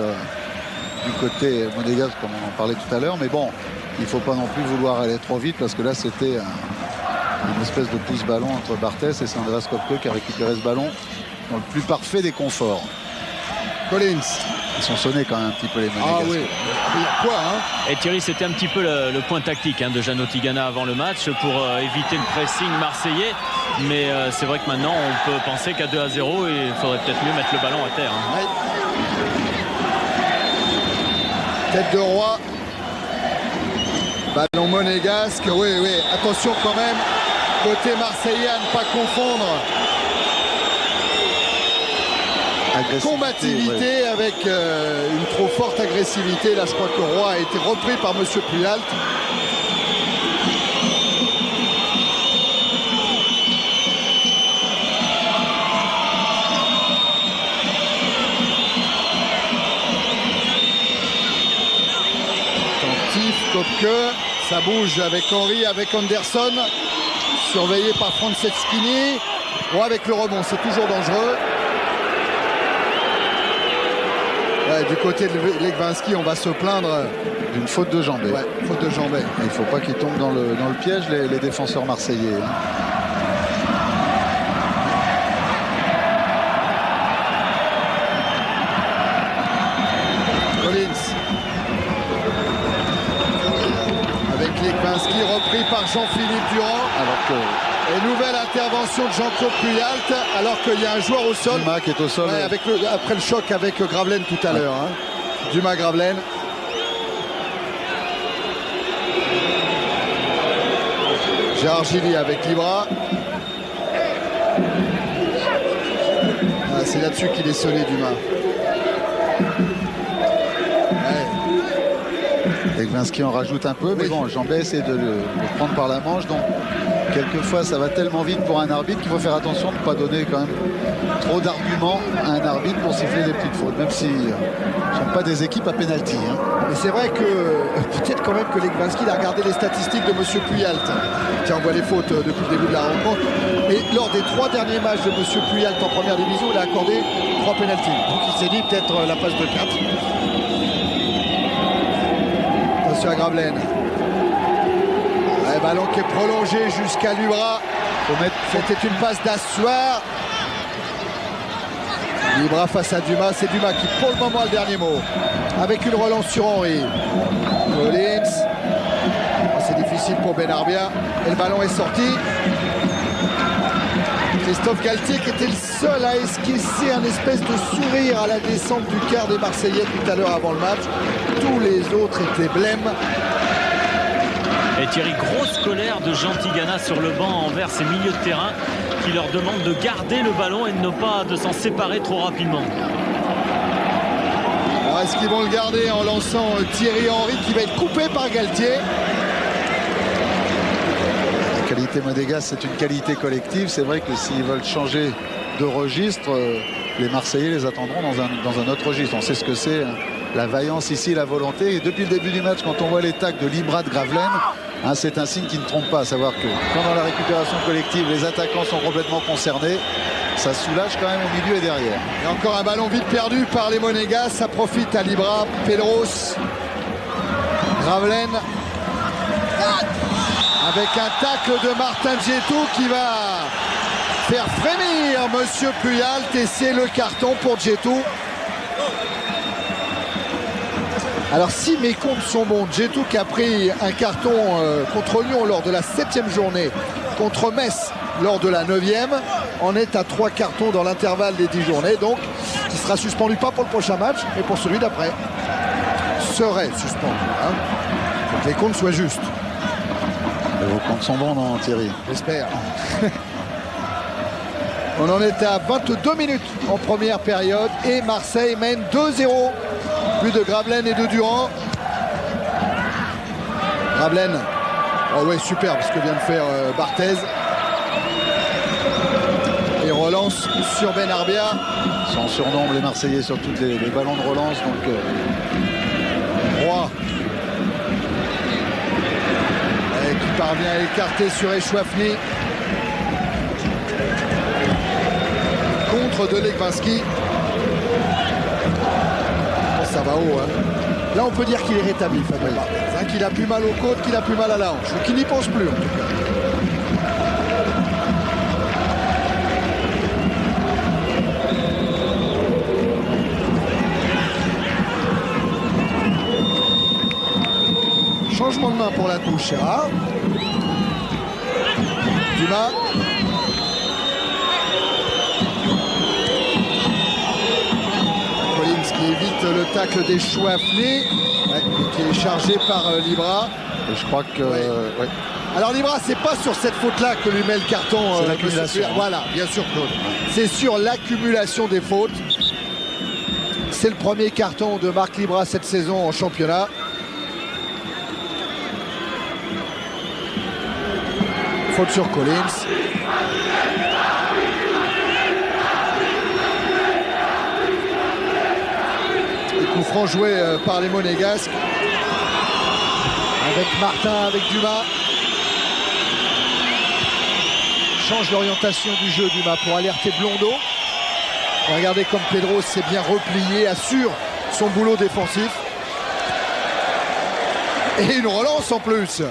monégasque, comme on en parlait tout à l'heure. Mais bon, il ne faut pas non plus vouloir aller trop vite, parce que là c'était une espèce de pouce-ballon entre Barthès et c'est Andreas Koke qui a récupéré ce ballon dans le plus parfait des conforts. Collins. Ils sont sonnés quand même un petit peu les monégasques. Ah oui, il y a quoi Et Thierry, c'était un petit peu le point tactique de Jeannot Tigana avant le match pour éviter le pressing marseillais. Mais c'est vrai que maintenant on peut penser qu'à 2-0, il faudrait peut-être mieux mettre le ballon à terre. Ouais. Tête de Roy. Ballon monégasque, oui. Attention quand même, côté marseillais, à ne pas confondre combativité avec une trop forte agressivité. Là, je crois que Roy a été repris par Monsieur Puyalt. Koke, ça bouge avec Henry, avec Anderson, surveillé par Franceschini. Bon, avec le rebond, c'est toujours dangereux. Ouais, du côté de Legwinski, on va se plaindre d'une faute de Jambé. Ouais, faute de Jambé. Il ne faut pas qu'ils tombent dans le piège, les défenseurs marseillais. Legwinski repris par Jean-Philippe Durand. Et nouvelle intervention de Jean-Claude Puyalt alors qu'il y a un joueur au sol. Dumas qui est au sol. Ouais, après le choc avec Gravelaine tout à l'heure. Dumas Gravelaine. Gérard Gilly avec Libra. Voilà, c'est là-dessus qu'il est sonné, Dumas. Ouais. Legwinski en rajoute un peu, mais bon, Jambet essaie de le prendre par la manche, donc quelquefois ça va tellement vite pour un arbitre qu'il faut faire attention de ne pas donner quand même trop d'arguments à un arbitre pour siffler des petites fautes, même si ce ne sont pas des équipes à pénalty. Hein. Et c'est vrai que peut-être quand même que Legwinski a regardé les statistiques de Monsieur Puyalt. Tiens, on voit les fautes depuis le début de la rencontre. Et lors des 3 derniers matchs de Monsieur Puyalt en première division, il a accordé 3 pénaltys. Donc il s'est dit peut-être la passe de 4. Attention à Gravelaine. Ouais, ballon qui est prolongé jusqu'à Libra. C'était une passe d'Assoir. Libra face à Dumas. C'est Dumas qui, pour le moment, a le dernier mot. Avec une relance sur Henry. Collins. C'est difficile pour Benarbia. Et le ballon est sorti. Christophe Galtier qui était le seul à esquisser un espèce de sourire à la descente du quart des Marseillais tout à l'heure avant le match. Tous les autres étaient blêmes. Et Thierry, grosse colère de Jean Tigana sur le banc envers ses milieux de terrain qui leur demande de garder le ballon et de ne pas de s'en séparer trop rapidement. Alors est-ce qu'ils vont le garder en lançant Thierry Henry qui va être coupé par Galtier? La qualité monégasque, c'est une qualité collective. C'est vrai que s'ils veulent changer de registre, les Marseillais les attendront dans un autre registre. On sait ce que c'est, hein. La vaillance ici, la volonté. Et depuis le début du match, quand on voit les tacles de Libra, de Gravelaine, hein, c'est un signe qui ne trompe pas. À savoir que pendant la récupération collective, les attaquants sont complètement concernés. Ça soulage quand même au milieu et derrière. Et encore un ballon vite perdu par les Monégas. Ça profite à Libra, Pedros, Gravelaine. Avec un tacle de Martin Djetou qui va faire frémir Monsieur Puyalt. Et c'est le carton pour Djetou. Alors si mes comptes sont bons, Djetou qui a pris un carton contre Lyon lors de la 7e journée, contre Metz lors de la 9e, en est à 3 cartons dans l'intervalle des 10 journées. Donc il sera suspendu pas pour le prochain match, mais pour celui d'après. Serait suspendu. Hein. Faut que les comptes soient justes. Et vos comptes sont bons, non, Thierry? J'espère. On en est à 22 minutes en première période et Marseille mène 2-0. But de Gravelaine et de Durand. Gravelaine. Oh ouais, superbe ce que vient de faire Barthez. Et relance sur Benarbia. Ils sont surnombre les Marseillais sur tous les ballons de relance. Donc Roy. Et qui parvient à écarter sur Echouafni. Contre de Legwinski. Ça va haut. Hein. Là, on peut dire qu'il est rétabli, Fabien Barthez. Hein, qu'il a plus mal aux côtes, qu'il a plus mal à la hanche. Ou qu'il n'y pense plus, en tout cas. Changement de main pour la touche, Gérard. Dumas. Qui évite le tacle des Chouaflé, qui est chargé par Libra. et je crois que... Ouais. Alors Libra, c'est pas sur cette faute-là que lui met le carton. C'est l'accumulation. Voilà, bien sûr, Claude. C'est sur l'accumulation des fautes. C'est le premier carton de Marc Libra cette saison en championnat. Faute sur Collins. Coup franc joué par les Monégasques. Avec Martin, avec Dumas. Change l'orientation du jeu Dumas pour alerter Blondeau. Et regardez comme Pedro s'est bien replié, assure son boulot défensif. Et une relance en plus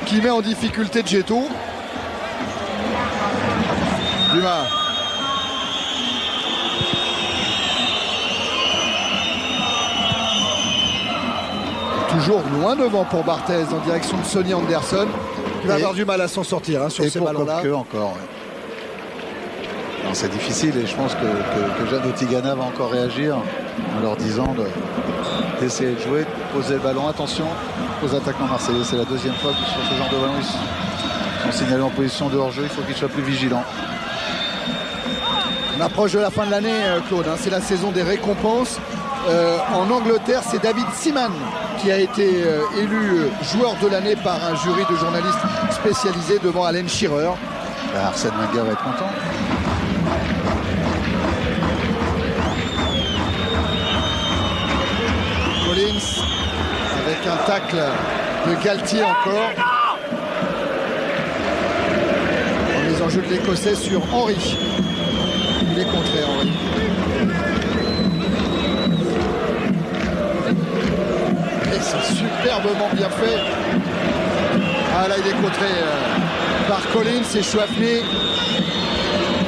qui met en difficulté Djetou. Dumas. Toujours loin devant pour Barthez en direction de Sonny Anderson. Il va avoir du mal à s'en sortir hein, sur ces ballons-là. Et encore. Ouais. C'est difficile et je pense que Jeannot Tigana va encore réagir en leur disant d'essayer de jouer, de poser le ballon. Attention aux attaquants marseillais. C'est la deuxième fois que sur ce genre de ballon ils sont signalés en position de hors-jeu. Il faut qu'ils soient plus vigilants. On approche de la fin de l'année, Claude, hein, c'est la saison des récompenses. En Angleterre, c'est David Seaman qui a été élu joueur de l'année par un jury de journalistes spécialisés devant Alan Shearer. Arsène Wenger va être content. Collins avec un tacle de Galtier encore. En mise en jeu de l'Écossais sur Henry. Il est contré, Henry. Et c'est superbement bien fait. Ah là, il est contré par Collins et Chouafny.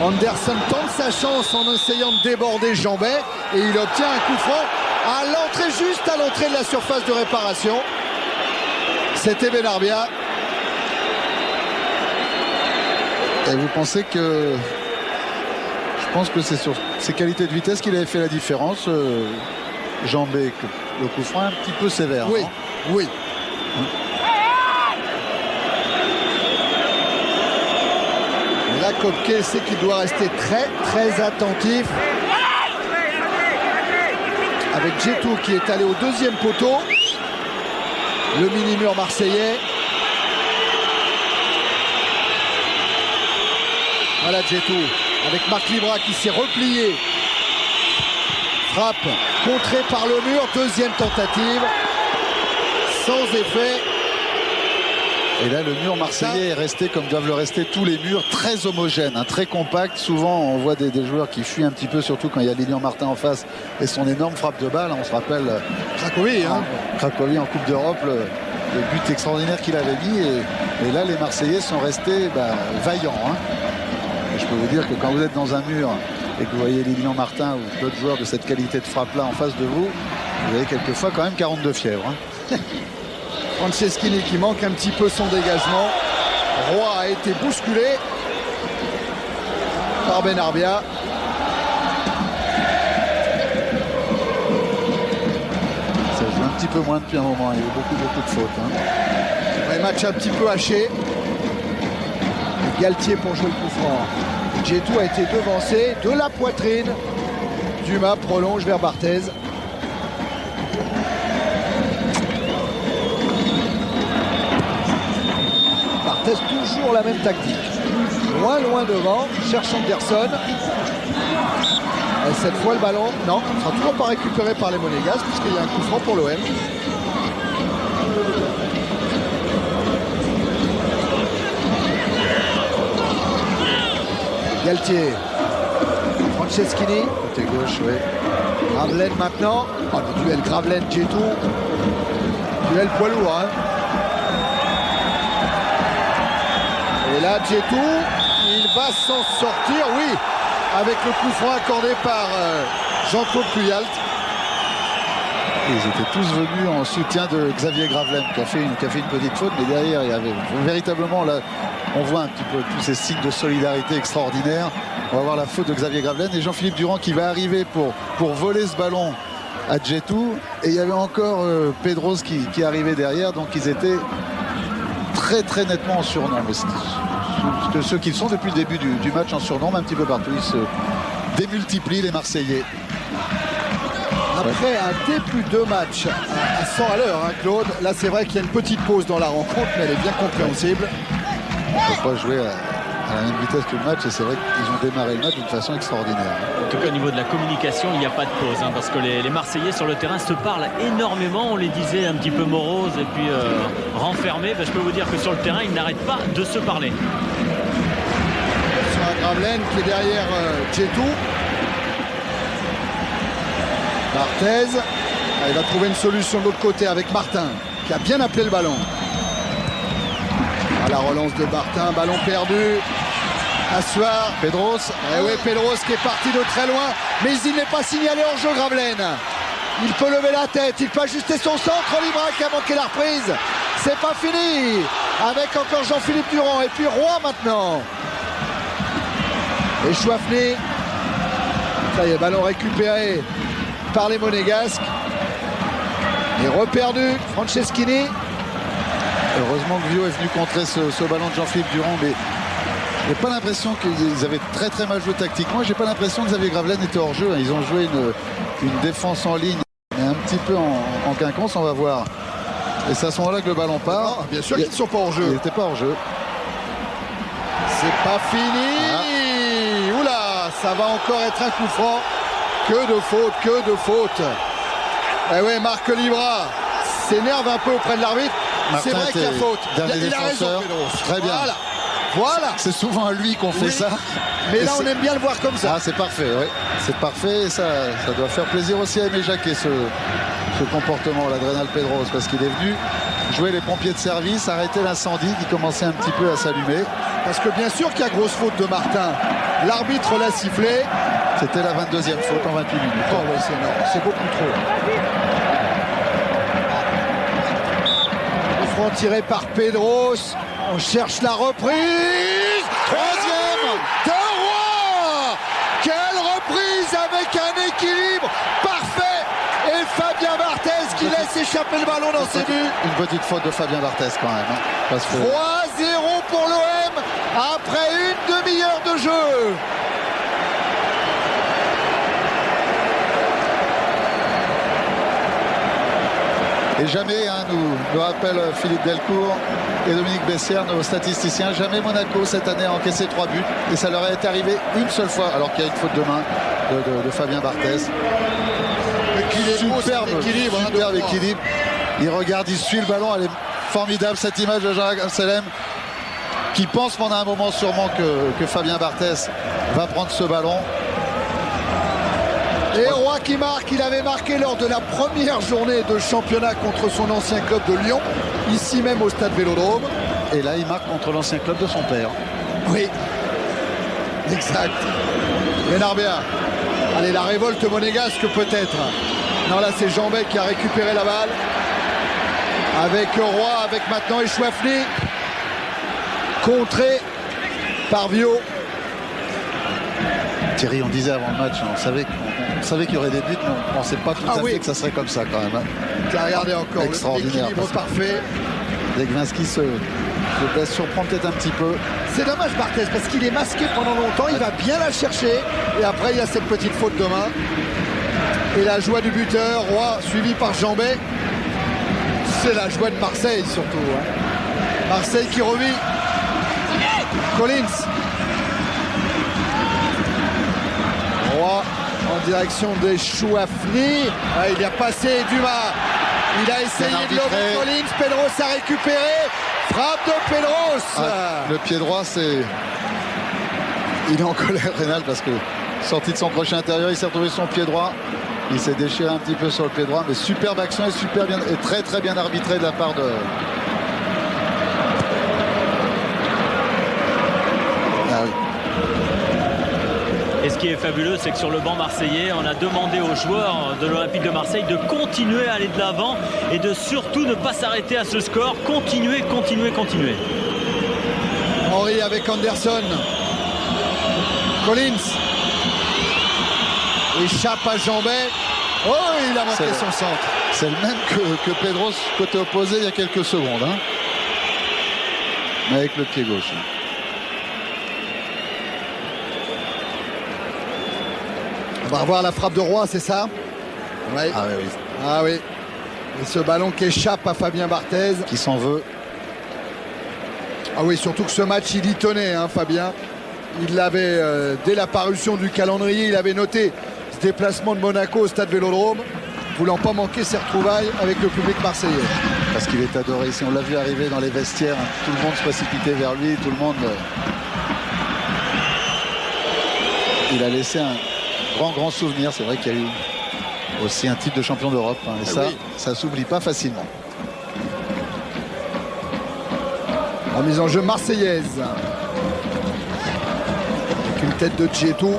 Anderson tente sa chance en essayant de déborder Jambet et il obtient un coup franc à l'entrée, juste à l'entrée de la surface de réparation. C'était Benarbia. Et vous pensez que... Je pense que c'est sur ses qualités de vitesse qu'il avait fait la différence. Jambet, le coup franc un petit peu sévère. Oui, non? oui. Et là, Kopke sait qu'il doit rester très attentif. Avec Djetou qui est allé au deuxième poteau. Le mini-mur marseillais. Voilà Djetou avec Marc Libra qui s'est replié. Frappe contrée par le mur. Deuxième tentative. Sans effet. Et là, le mur marseillais est resté comme doivent le rester tous les murs, très homogène, hein, très compact. Souvent, on voit des joueurs qui fuient un petit peu, surtout quand il y a Lilian Martin en face et son énorme frappe de balle. On se rappelle Cracovie, hein. Cracovie en Coupe d'Europe, le but extraordinaire qu'il avait mis. Et là, les Marseillais sont restés vaillants. Hein. Et je peux vous dire que quand vous êtes dans un mur et que vous voyez Lilian Martin ou d'autres joueurs de cette qualité de frappe-là en face de vous, vous avez quelquefois quand même 42 fièvres. Hein. Franceschini qui manque un petit peu son dégagement. Roy a été bousculé par Benarbia. Ça joue un petit peu moins depuis un moment. Il y a eu beaucoup de fautes. Hein. Un match un petit peu haché. Galtier pour jouer le coup franc. Djetou a été devancé de la poitrine. Dumas prolonge vers Barthez. Toujours la même tactique. Loin devant, cherche Anderson. Et cette fois le ballon, non, ne sera toujours pas récupéré par les Monégasques puisqu'il y a un coup franc pour l'OM. Galtier. Franceschini. Côté gauche, oui. Gravelaine maintenant. Oh, le duel Gravelaine-Djetou. Duel poids lourd, hein. Et là, Djetou, il va s'en sortir, oui, avec le coup franc accordé par Jean-Claude Puyalt. Ils étaient tous venus en soutien de Xavier Gravelaine qui a fait une petite faute, mais derrière, il y avait véritablement, là, on voit un petit peu tous ces signes de solidarité extraordinaires. On va voir la faute de Xavier Gravelaine et Jean-Philippe Durand qui va arriver pour voler ce ballon à Djetou. Et il y avait encore Pedros qui arrivait derrière, donc ils étaient très nettement en surnombre. Ceux qui sont depuis le début du match en surnombre un petit peu partout. Ils se démultiplient, les Marseillais. Après un début de match à 100 à l'heure, hein, Claude, là c'est vrai qu'il y a une petite pause dans la rencontre, mais elle est bien compréhensible. On ne peut pas jouer à la même vitesse que le match et c'est vrai qu'ils ont démarré le match d'une façon extraordinaire. En tout cas, au niveau de la communication, il n'y a pas de pause, hein, parce que les Marseillais sur le terrain se parlent énormément. On les disait un petit peu moroses et puis renfermés. Je peux vous dire que sur le terrain, ils n'arrêtent pas de se parler. Sur un Gravelaine qui est derrière Djetou. Barthez. Il va trouver une solution de l'autre côté avec Martin, qui a bien appelé le ballon. À la relance de Martin, ballon perdu. Assoir. Pedros. Eh oui, Pedros qui est parti de très loin, mais il n'est pas signalé en jeu, Gravelaine. Il peut lever la tête, il peut ajuster son centre. Libra qui a manqué la reprise. C'est pas fini. Avec encore Jean-Philippe Durand et puis Roy maintenant. Et Chouafny. Ça y est, ballon récupéré par les Monégasques. Et reperdu, Franceschini. Heureusement que Vio est venu contrer ce ballon de Jean-Philippe Durand, mais J'ai pas l'impression qu'ils avaient très très mal joué tactiquement. J'ai pas l'impression que Xavier Gravelaine était hors jeu. Ils ont joué une défense en ligne, mais un petit peu en quinconce, on va voir. Et c'est à ce moment-là que le ballon part. Ah, bien sûr qu'ils ne sont pas hors jeu. Il n'était pas hors jeu. C'est pas fini. Oula, ça va encore être un coup franc. Que de fautes, que de fautes. Eh ouais, Marc Libra s'énerve un peu auprès de l'arbitre. C'est vrai qu'il y a faute. Il a raison, Pedro. Très bien. Voilà. C'est souvent à lui qu'on fait ça. Mais là, on aime bien le voir comme ça. Ah, c'est parfait, oui. C'est parfait et ça doit faire plaisir aussi à Aimé Jacquet, ce comportement, l'Adrénal Pedros, parce qu'il est venu jouer les pompiers de service, arrêter l'incendie qui commençait un petit peu à s'allumer. Parce que bien sûr qu'il y a grosse faute de Martin. L'arbitre l'a sifflé. C'était la 22e faute en 28 minutes. Oh oui, c'est énorme. C'est beaucoup trop. Le franc tiré par Pedros. On cherche la reprise. Troisième de Roy. Quelle reprise avec un équilibre parfait. Et Fabien Barthez qui laisse échapper le ballon dans ses buts. Une petite faute de Fabien Barthez quand même. Hein, parce que... 3-0 pour l'OM après une demi-heure de jeu. Et jamais, hein, nous rappelle Philippe Delcourt et Dominique Bessières, nos statisticiens, jamais Monaco cette année a encaissé 3 buts. Et ça leur est arrivé une seule fois, alors qu'il y a une faute de main de Fabien Barthez. Superbe équilibre. Il regarde, il suit le ballon. Elle est formidable cette image de Jean Amselem qui pense pendant un moment sûrement que Fabien Barthez va prendre ce ballon. Et Roy qui marque, il avait marqué lors de la première journée de championnat contre son ancien club de Lyon, ici même au stade Vélodrome. Et là, il marque contre l'ancien club de son père. Oui, exact. Benarbia. Allez, la révolte monégasque peut-être. Non, là, c'est Jean-Bec qui a récupéré la balle. Avec Roy, avec maintenant Echouafni. Contré par Vio. Thierry, on disait avant le match, on savait qu'il y aurait des buts, mais on ne pensait pas tout à fait que ça serait comme ça quand même. Hein. Regardez encore l'équilibre parfait. Legwinski se laisse surprendre peut-être un petit peu. C'est dommage Barthez parce qu'il est masqué pendant longtemps, il va bien la chercher. Et après il y a cette petite faute de main. Et la joie du buteur, Roy suivi par Jambet. C'est la joie de Marseille surtout. Hein. Marseille qui revit. Collins. Roy en direction des Chouafni. Ah, il y a passé Dumas. Il a essayé de lever Collins. Pedros a récupéré. Frappe de Pedros. Ah, le pied droit, c'est... Il est en colère, Rénal, parce que sorti de son crochet intérieur, il s'est retrouvé son pied droit. Il s'est déchiré un petit peu sur le pied droit. Mais superbe action et super bien, et très très bien arbitré de la part de... Ah oui. Et ce qui est fabuleux, c'est que sur le banc marseillais, on a demandé aux joueurs de l'Olympique de Marseille de continuer à aller de l'avant et de surtout ne pas s'arrêter à ce score. Continuer. Henry avec Anderson. Collins. Échappe à Jambet. Oh, il a manqué son centre. C'est le même que Pedros côté opposé il y a quelques secondes. Hein. Mais avec le pied gauche. On va revoir la frappe de Roy, c'est ça? Ouais. Ah oui. Ah oui. Et ce ballon qui échappe à Fabien Barthez. Qui s'en veut. Ah oui, surtout que ce match, il y tenait, hein, Fabien. Il l'avait, dès la parution du calendrier, il avait noté ce déplacement de Monaco au stade Vélodrome, voulant pas manquer ses retrouvailles avec le public marseillais. Parce qu'il est adoré ici. On l'a vu arriver dans les vestiaires. Tout le monde se précipitait vers lui. Tout le monde... Il a laissé un grand souvenir. C'est vrai qu'il y a eu aussi un titre de champion d'Europe. Hein, et ça s'oublie pas facilement. En mise en jeu marseillaise. Avec une tête de Djetou.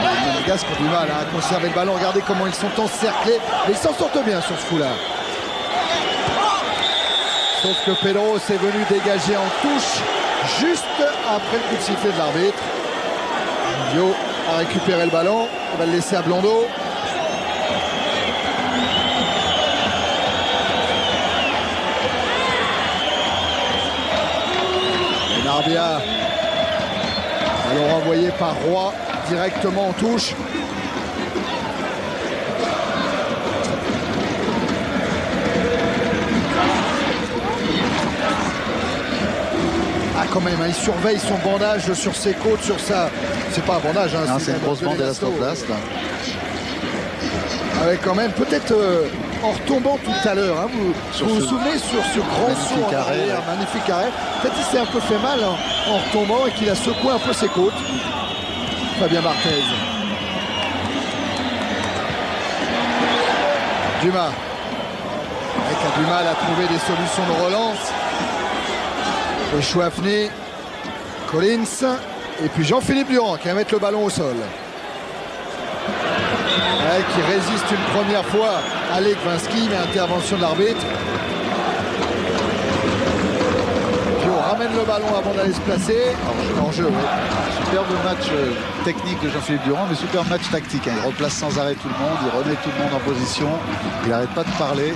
Les Monégasques ont du mal à conserver le ballon. Regardez comment ils sont encerclés. Mais ils s'en sortent bien sur ce coup-là. Sauf que Pedros est venu dégager en touche juste après le coup de sifflet de l'arbitre. Vio a récupéré le ballon. Il va le laisser à Blondeau. Benarbia. Alors envoyé par Roy directement en touche. Ah quand même, hein, il surveille son bandage sur ses côtes, sur sa... C'est pas un bandage, hein, c'est une grosse bande élastoplast. Avec quand même peut-être en retombant tout à l'heure. Hein, vous souvenez sur ce grand saut en arrière, magnifique arrêt. Peut-être qu'il s'est un peu fait mal en retombant et qu'il a secoué un peu ses côtes. Fabien Barthez. Dumas. Avec a du mal à trouver des solutions de relance. Et Chouafny, Collins et puis Jean-Philippe Durand qui va mettre le ballon au sol. Ouais, qui résiste une première fois à Lekvinski, mais intervention de l'arbitre. Puis on ramène le ballon avant d'aller se placer. En jeu, oui. Superbe match technique de Jean-Philippe Durand, mais superbe match tactique. Hein. Il replace sans arrêt tout le monde, il remet tout le monde en position. Il n'arrête pas de parler.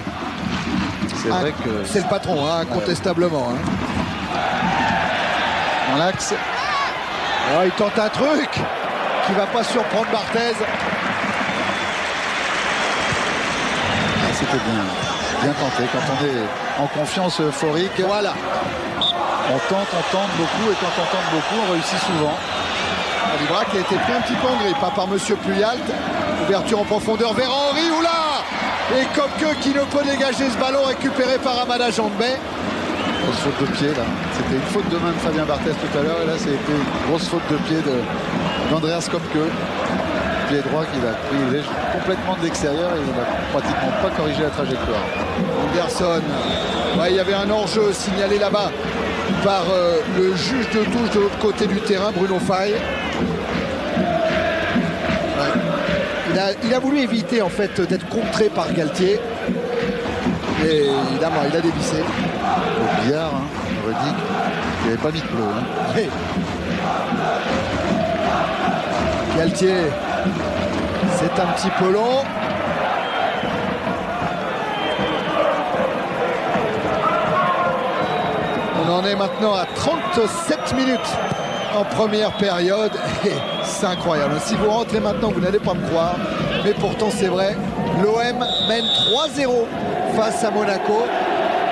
C'est vrai que... C'est le patron, hein, incontestablement. Hein. Dans l'axe. Oh, il tente un truc qui ne va pas surprendre Barthez. C'était bien tenté quand on est en confiance euphorique. Voilà. On tente beaucoup et quand on tente beaucoup, on réussit souvent. Libra qui a été pris un petit peu en grippe par Monsieur Puyalt. Ouverture en profondeur vers Henry. Oula! Et Kopke qui ne peut dégager ce ballon récupéré par Amada Jandbey. Grosse faute de pied là. C'était une faute de main de Fabien Barthez tout à l'heure et là c'était une grosse faute de pied d'Andreas Kopke. Pied droit qu'il a pris complètement de l'extérieur et il n'a pratiquement pas corrigé la trajectoire. Anderson, ouais, il y avait un hors-jeu signalé là-bas par le juge de touche de l'autre côté du terrain, Bruno Faye. Ouais. Il a voulu éviter en fait d'être contré par Galtier. Et évidemment, il a dévissé. Au billard, hein, on aurait dit qu'il n'avait pas mis de bleu. Hein. Oui. Galtier, c'est un petit peu long. On en est maintenant à 37 minutes en première période. Et c'est incroyable. Si vous rentrez maintenant, vous n'allez pas me croire. Mais pourtant, c'est vrai. L'OM mène 3-0 face à Monaco.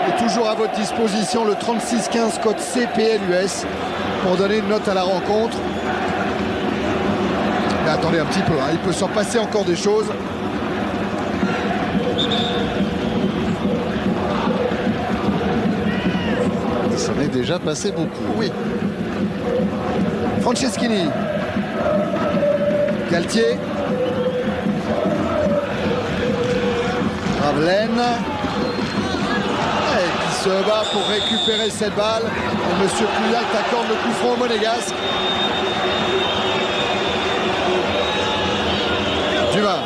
Et toujours à votre disposition le 36-15 code CPLUS pour donner une note à la rencontre. Mais attendez un petit peu, hein, il peut s'en passer encore des choses. Il s'en est déjà passé beaucoup. Oui. Franceschini. Galtier. Ravelaine. Qui se bat pour récupérer cette balle. Et Monsieur Puyalt accorde le coup franc au Monégasque. Dumas.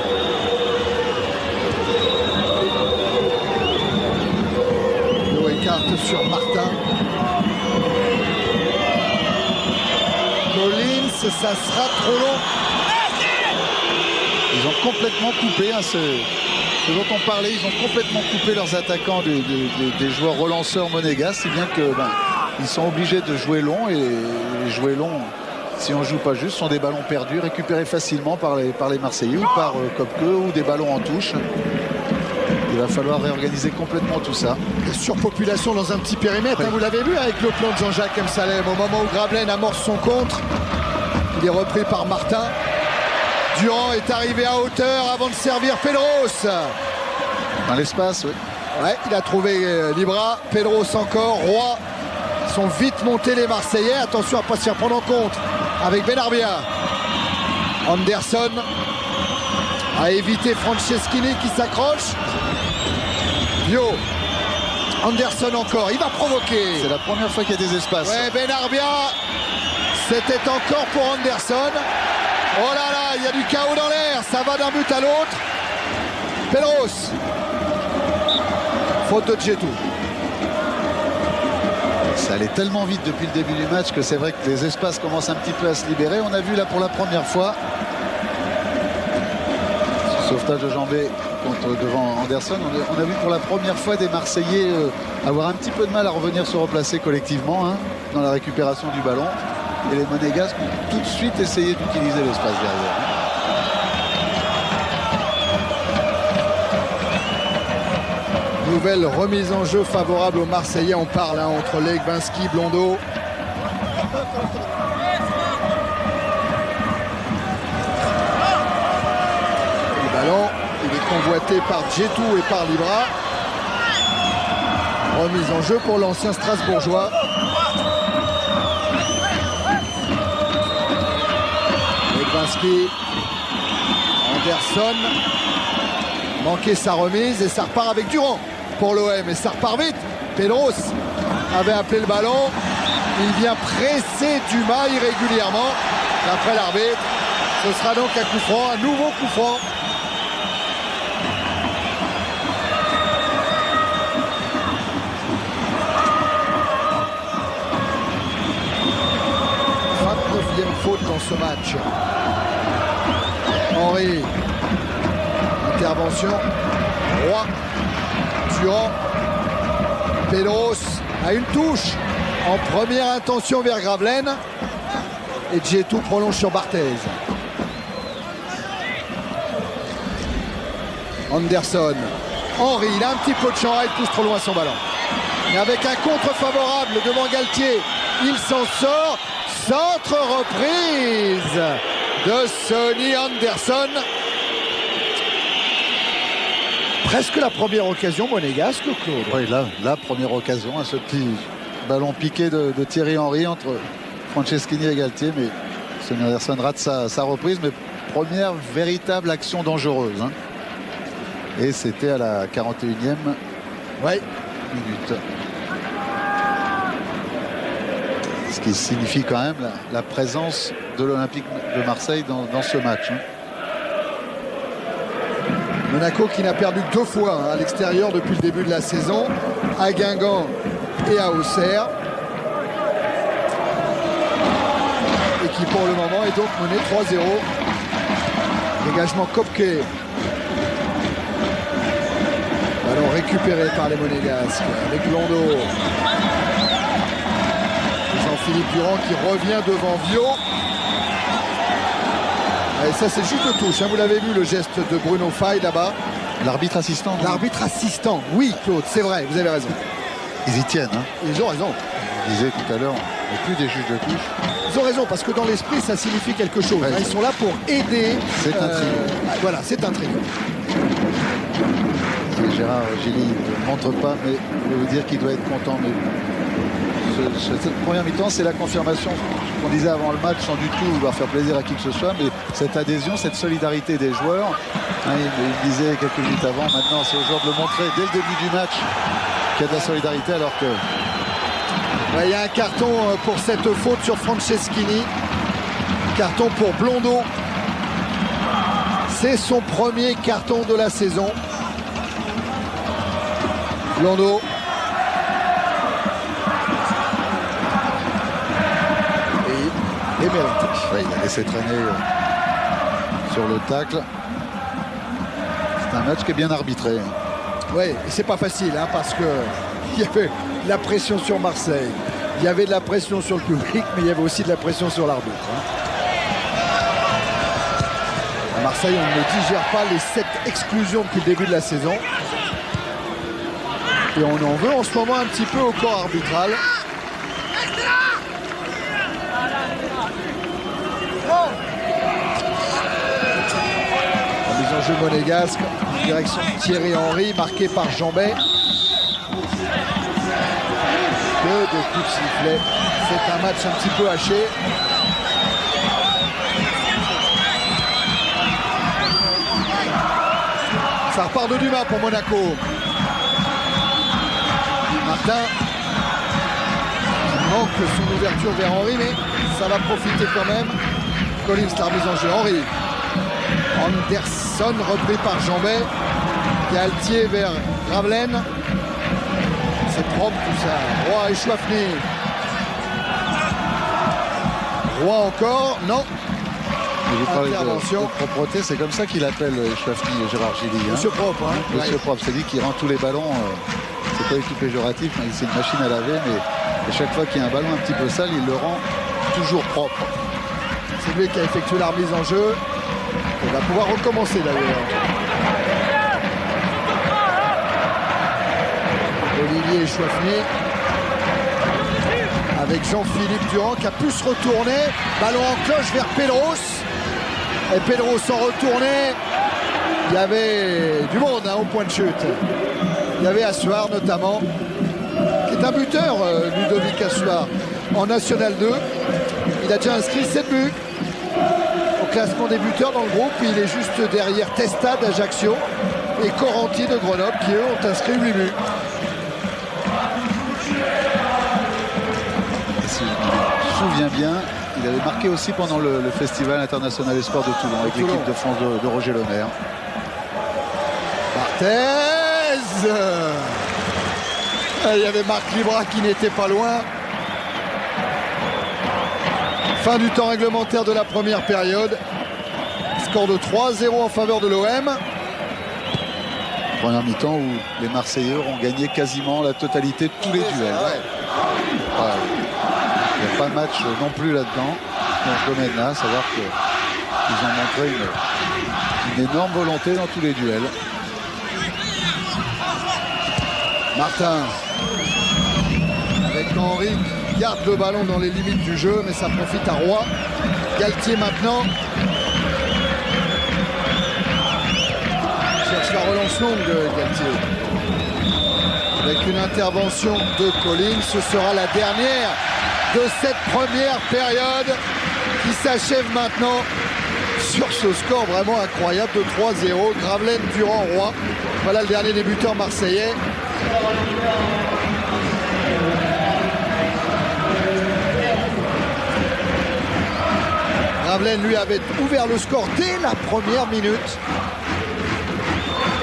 Le écarte sur Martin. Collins, ça sera trop long. Ils ont complètement coupé hein, ce dont on parlait, ils ont complètement coupé leurs attaquants des joueurs relanceurs monégasques, si bien que ils sont obligés de jouer long et jouer long, si on ne joue pas juste, sont des ballons perdus, récupérés facilement par les Marseillais ou par Kopke ou des ballons en touche. Il va falloir réorganiser complètement tout ça. Surpopulation dans un petit périmètre, hein, vous l'avez vu avec le plan de Jean-Jacques Msalem. Au moment où Gravelaine amorce son contre, il est repris par Martin. Durand est arrivé à hauteur avant de servir Pedros. Dans l'espace, oui. Ouais, il a trouvé Libra, Pedros encore, Roy. Ils sont vite montés les Marseillais. Attention à ne pas se faire prendre en compte avec Benarbia. Anderson a évité Franceschini qui s'accroche. Vio. Anderson encore, il va provoquer. C'est la première fois qu'il y a des espaces. Ouais, Benarbia, c'était encore pour Anderson. Oh là là, il y a du chaos dans l'air, ça va d'un but à l'autre. Pedros. Faute de Djetou. Ça allait tellement vite depuis le début du match que c'est vrai que les espaces commencent un petit peu à se libérer. On a vu là pour la première fois ce sauvetage de Jambé devant Anderson. On a vu pour la première fois des Marseillais avoir un petit peu de mal à revenir se replacer collectivement. Hein. dans la récupération du ballon. Et les Monégasques ont tout de suite essayé d'utiliser l'espace derrière. Nouvelle remise en jeu favorable aux Marseillais. On parle entre Legwinski, Blondeau. Le ballon, il est convoité par Djetou et par Libra. Remise en jeu pour l'ancien Strasbourgeois. Legwinski, Anderson. Manqué sa remise et ça repart avec Durand pour l'OM et ça repart vite. Pedros avait appelé le ballon. Il vient presser Dumas irrégulièrement. D'après l'arbitre, ce sera donc un coup franc, un nouveau coup franc. Faute dans ce match. Henry. Intervention. Roy. Durand. Pedros a une touche en première intention vers Gravelaine. Et Djetou prolonge sur Barthez. Anderson. Henry, il a un petit peu de champ, il pousse trop loin son ballon. Et avec un contre favorable devant Galtier, il s'en sort. Centre reprise de Sonny Anderson. Presque la première occasion monégasque, Claude. Oui, là, la première occasion, ce petit ballon piqué de Thierry Henry entre Franceschini et Galtier. Mais Sonny Anderson rate sa reprise. Mais première véritable action dangereuse. Et c'était à la 41e minute. Ce qui signifie quand même la présence de l'Olympique de Marseille dans ce match. Monaco qui n'a perdu que 2 fois à l'extérieur depuis le début de la saison, à Guingamp et à Auxerre. Et qui pour le moment est donc mené 3-0. Dégagement Kopke. Ballon récupéré par les Monégasques avec Blondeau. Jean-Philippe Durand qui revient devant Vio. Et ça c'est juste le touche, vous l'avez vu le geste de Bruno Faye là-bas. L'arbitre assistant. L'arbitre assistant, oui Claude, c'est vrai, vous avez raison. Ils y tiennent. Ils ont raison. Je disais tout à l'heure, on n'est plus des juges de touche. Ils ont raison parce que dans l'esprit ça signifie quelque chose. Ils sont là pour aider. C'est un trio. Voilà, c'est un trio. Gérard Gilly ne montre pas, mais je vais vous dire qu'il doit être content. Mais cette première mi-temps, c'est la confirmation qu'on disait avant le match, sans du tout vouloir faire plaisir à qui que ce soit, mais cette adhésion, cette solidarité des joueurs. Il disait quelques minutes avant, maintenant c'est aux joueurs de le montrer dès le début du match qu'il y a de la solidarité, alors que... Il y a un carton pour cette faute sur Franceschini. Carton pour Blondeau. C'est son premier carton de la saison. Blondeau. Et mérité. Il a laissé traîner sur le tacle. C'est un match qui est bien arbitré. Oui, et c'est pas facile parce que il y avait la pression sur Marseille. Il y avait de la pression sur le public, mais il y avait aussi de la pression sur l'arbitre. À Marseille, on ne digère pas les 7 exclusions depuis le début de la saison. Et on en veut en ce moment un petit peu au corps arbitral. La mise en jeu monégasque, direction Thierry Henry, marqué par Jambet. Que de coups de sifflet. C'est un match un petit peu haché. Ça repart de Dumas pour Monaco. Martin qui manque son ouverture vers Henry, mais ça va profiter quand même. Collins, la remise en jeu. Henry. Anderson repris par Jambet. Galtier vers Gravelaine. C'est propre tout ça. Roy et Chouafny. Roy encore. Non. Vous parlez intervention. De propreté, c'est comme ça qu'il appelle Chouafny, Gérard Gilly. Monsieur propre. Monsieur propre, c'est lui qui rend tous les ballons. C'est pas du tout péjoratif, mais c'est une machine à laver, mais Et chaque fois qu'il y a un ballon un petit peu sale, il le rend toujours propre. C'est lui qui a effectué la remise en jeu. Il va pouvoir recommencer d'ailleurs. Olivier Chouafny avec Jean-Philippe Durand qui a pu se retourner. Ballon en cloche vers Pedros. Et Pedros en retourné. Il y avait du monde au point de chute. Il y avait Assoir notamment, qui est un buteur, Ludovic Assoir, en National 2. Il a déjà inscrit 7 buts au classement des buteurs dans le groupe. Il est juste derrière Testa d'Ajaccio et Coranti de Grenoble qui eux ont inscrit 8 buts. Et si je me souviens bien, il avait marqué aussi pendant le Festival international des sports de Toulon avec l'équipe de France de Roger Lemaire. Barthez. Il y avait Marc Libra qui n'était pas loin. Fin du temps réglementaire de la première période. Score de 3-0 en faveur de l'OM. Première mi-temps où les Marseillais ont gagné quasiment la totalité de tous les duels. Ouais. Il n'y a pas de match non plus là-dedans, dans ce domaine-là, savoir qu'ils ont montré une énorme volonté dans tous les duels. Martin avec Henry qui garde le ballon dans les limites du jeu, mais ça profite à Roy. Galtier maintenant cherche la relance longue de Galtier avec une intervention de Collins. Ce sera la dernière de cette première période qui s'achève maintenant sur ce score vraiment incroyable de 3-0. Gravelaine, Durand, Roy. Voilà le dernier débuteur marseillais. Gravelaine lui avait ouvert le score dès la première minute.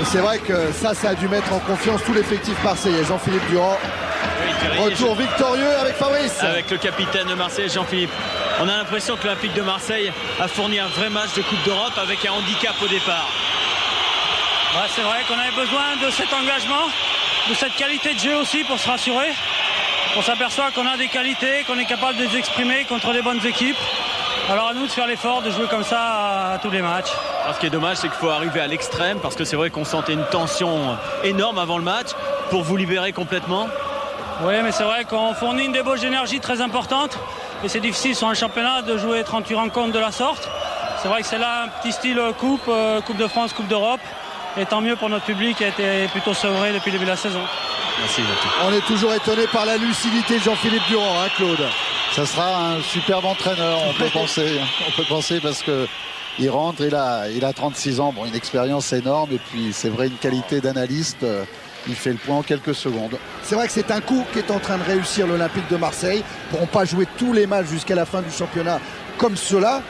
Et c'est vrai que ça a dû mettre en confiance tout l'effectif marseillais. Jean-Philippe Durand. Retour victorieux avec Fabrice. Avec le capitaine de Marseille, Jean-Philippe. On a l'impression que l'Olympique de Marseille a fourni un vrai match de Coupe d'Europe avec un handicap au départ. Ouais, c'est vrai qu'on avait besoin de cet engagement, de cette qualité de jeu aussi pour se rassurer. On s'aperçoit qu'on a des qualités, qu'on est capable de les exprimer contre des bonnes équipes. Alors à nous de faire l'effort de jouer comme ça à tous les matchs. Alors, ce qui est dommage, c'est qu'il faut arriver à l'extrême parce que c'est vrai qu'on sentait une tension énorme avant le match pour vous libérer complètement. Oui, mais c'est vrai qu'on fournit une débauche d'énergie très importante et c'est difficile sur un championnat de jouer 38 rencontres de la sorte. C'est vrai que c'est là un petit style coupe de France, Coupe d'Europe. Et tant mieux pour notre public qui a été plutôt sevré depuis le début de la saison. Merci. On est toujours étonné par la lucidité de Jean-Philippe Durand, hein, Claude. Ça sera un superbe entraîneur, on peut penser. On peut penser parce que il rentre, il a 36 ans, bon, une expérience énorme et puis c'est vrai une qualité d'analyste. Il fait le point en quelques secondes. C'est vrai que c'est un coup qui est en train de réussir l'Olympique de Marseille. Ils ne pourront pas jouer tous les matchs jusqu'à la fin du championnat comme celui-là.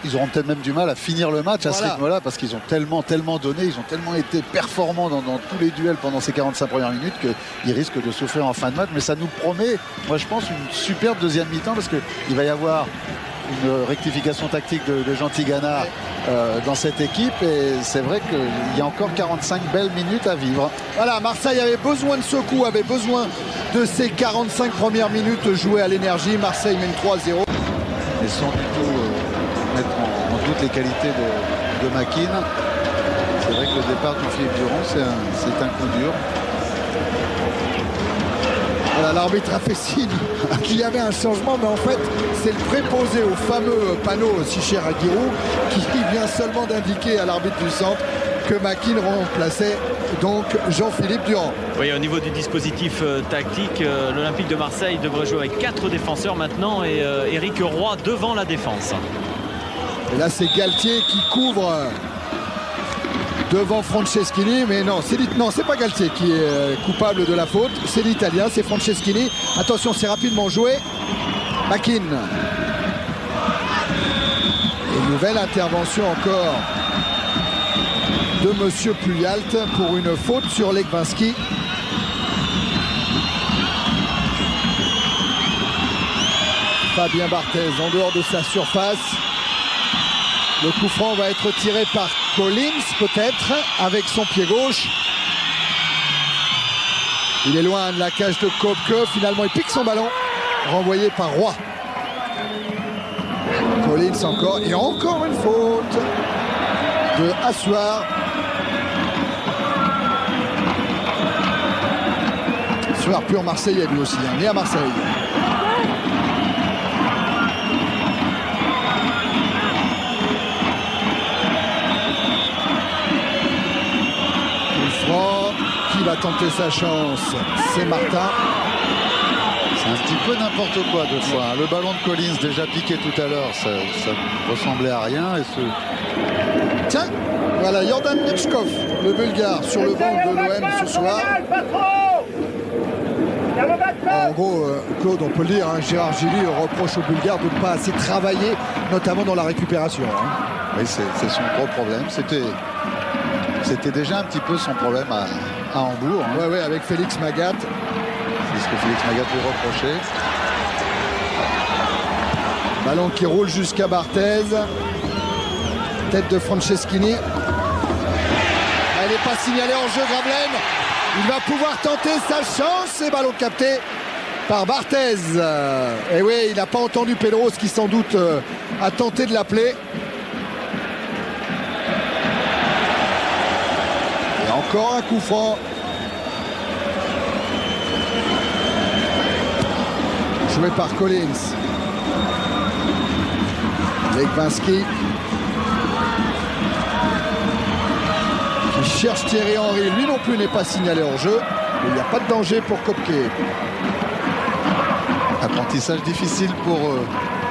Ils auront peut-être même du mal à finir le match à ce rythme-là parce qu'ils ont tellement donné, ils ont tellement été performants dans tous les duels pendant ces 45 premières minutes qu'ils risquent de souffrir en fin de match. Mais ça nous promet, moi je pense, une superbe deuxième mi-temps parce qu'il va y avoir une rectification tactique de Jean Tigana dans cette équipe et c'est vrai qu'il y a encore 45 belles minutes à vivre. Voilà, Marseille avait besoin de ce coup, avait besoin de ces 45 premières minutes jouées à l'énergie. Marseille mène 3-0. Et sans du tout mettre en doute les qualités de Makin. C'est vrai que le départ de Jean-Philippe Durand, c'est un coup dur. Voilà, l'arbitre a fait signe qu'il y avait un changement, mais en fait, c'est le préposé au fameux panneau si cher à Giroud qui vient seulement d'indiquer à l'arbitre du centre que Makin remplaçait donc Jean-Philippe Durand. Oui, au niveau du dispositif tactique, l'Olympique de Marseille devrait jouer avec 4 défenseurs maintenant et Éric Roy devant la défense. Et là, c'est Galtier qui couvre devant Franceschini, mais non, c'est pas Galtier qui est coupable de la faute, c'est l'Italien, c'est Franceschini. Attention, c'est rapidement joué. Makin. Et nouvelle intervention encore de Monsieur Puyalt pour une faute sur Legwinski. Fabien Barthez en dehors de sa surface. Le coup franc va être tiré par Collins peut-être avec son pied gauche. Il est loin de la cage de Köpke. Finalement, il pique son ballon. Renvoyé par Roy. Collins encore. Et encore une faute de Assoir. Assoir pur Marseillais lui aussi, né à Marseille. Qui va tenter sa chance? C'est Martin. C'est un petit peu n'importe quoi deux fois. Le ballon de Collins déjà piqué tout à l'heure, ça ressemblait à rien. Tiens, voilà Jordan Nechkov, le Bulgare, sur le banc de l'OM ce soir. En gros, Claude, on peut le dire, hein, Gérard Gilly reproche aux Bulgares de ne pas assez travailler, notamment dans la récupération. Hein. Oui, c'est son gros problème. C'était déjà un petit peu son problème à Hambourg. Hein. Ouais, avec Félix Magath. C'est ce que Félix Magath lui reprochait. Ballon qui roule jusqu'à Barthez. Tête de Franceschini. Elle n'est pas signalée en jeu, Gravelaine. Il va pouvoir tenter sa chance. Et ballon capté par Barthez. Et oui, il n'a pas entendu Pedros qui sans doute a tenté de l'appeler. Et encore un coup franc. Joué par Collins. Legwinski. Qui cherche Thierry Henry. Lui non plus n'est pas signalé en jeu. Mais il n'y a pas de danger pour Köpke. Apprentissage difficile pour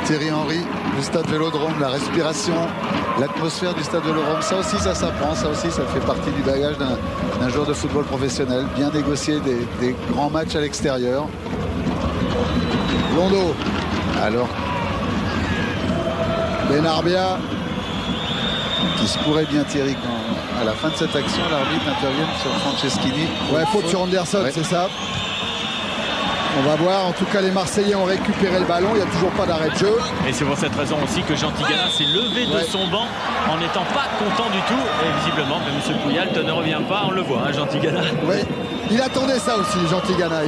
Thierry Henry. Le stade Vélodrome, la respiration, l'atmosphère du stade Vélodrome. Ça aussi, ça s'apprend. Ça aussi, ça fait partie du bagage d'un joueur de football professionnel. Bien négocier des grands matchs à l'extérieur. Londo. Alors, Benarbia. qui se pourrait bien Thierry quand à la fin de cette action, l'arbitre intervient sur Franceschini. Ouais, faute sur Anderson, ouais. C'est ça. On va voir. En tout cas, les Marseillais ont récupéré le ballon. Il n'y a toujours pas d'arrêt de jeu. Et c'est pour cette raison aussi que Jean Tigana s'est levé de son banc en n'étant pas content du tout. Et visiblement, même M. Pouyalt ne revient pas. On le voit, hein, Jean Tigana. Oui, il attendait ça aussi, Jean Tigana.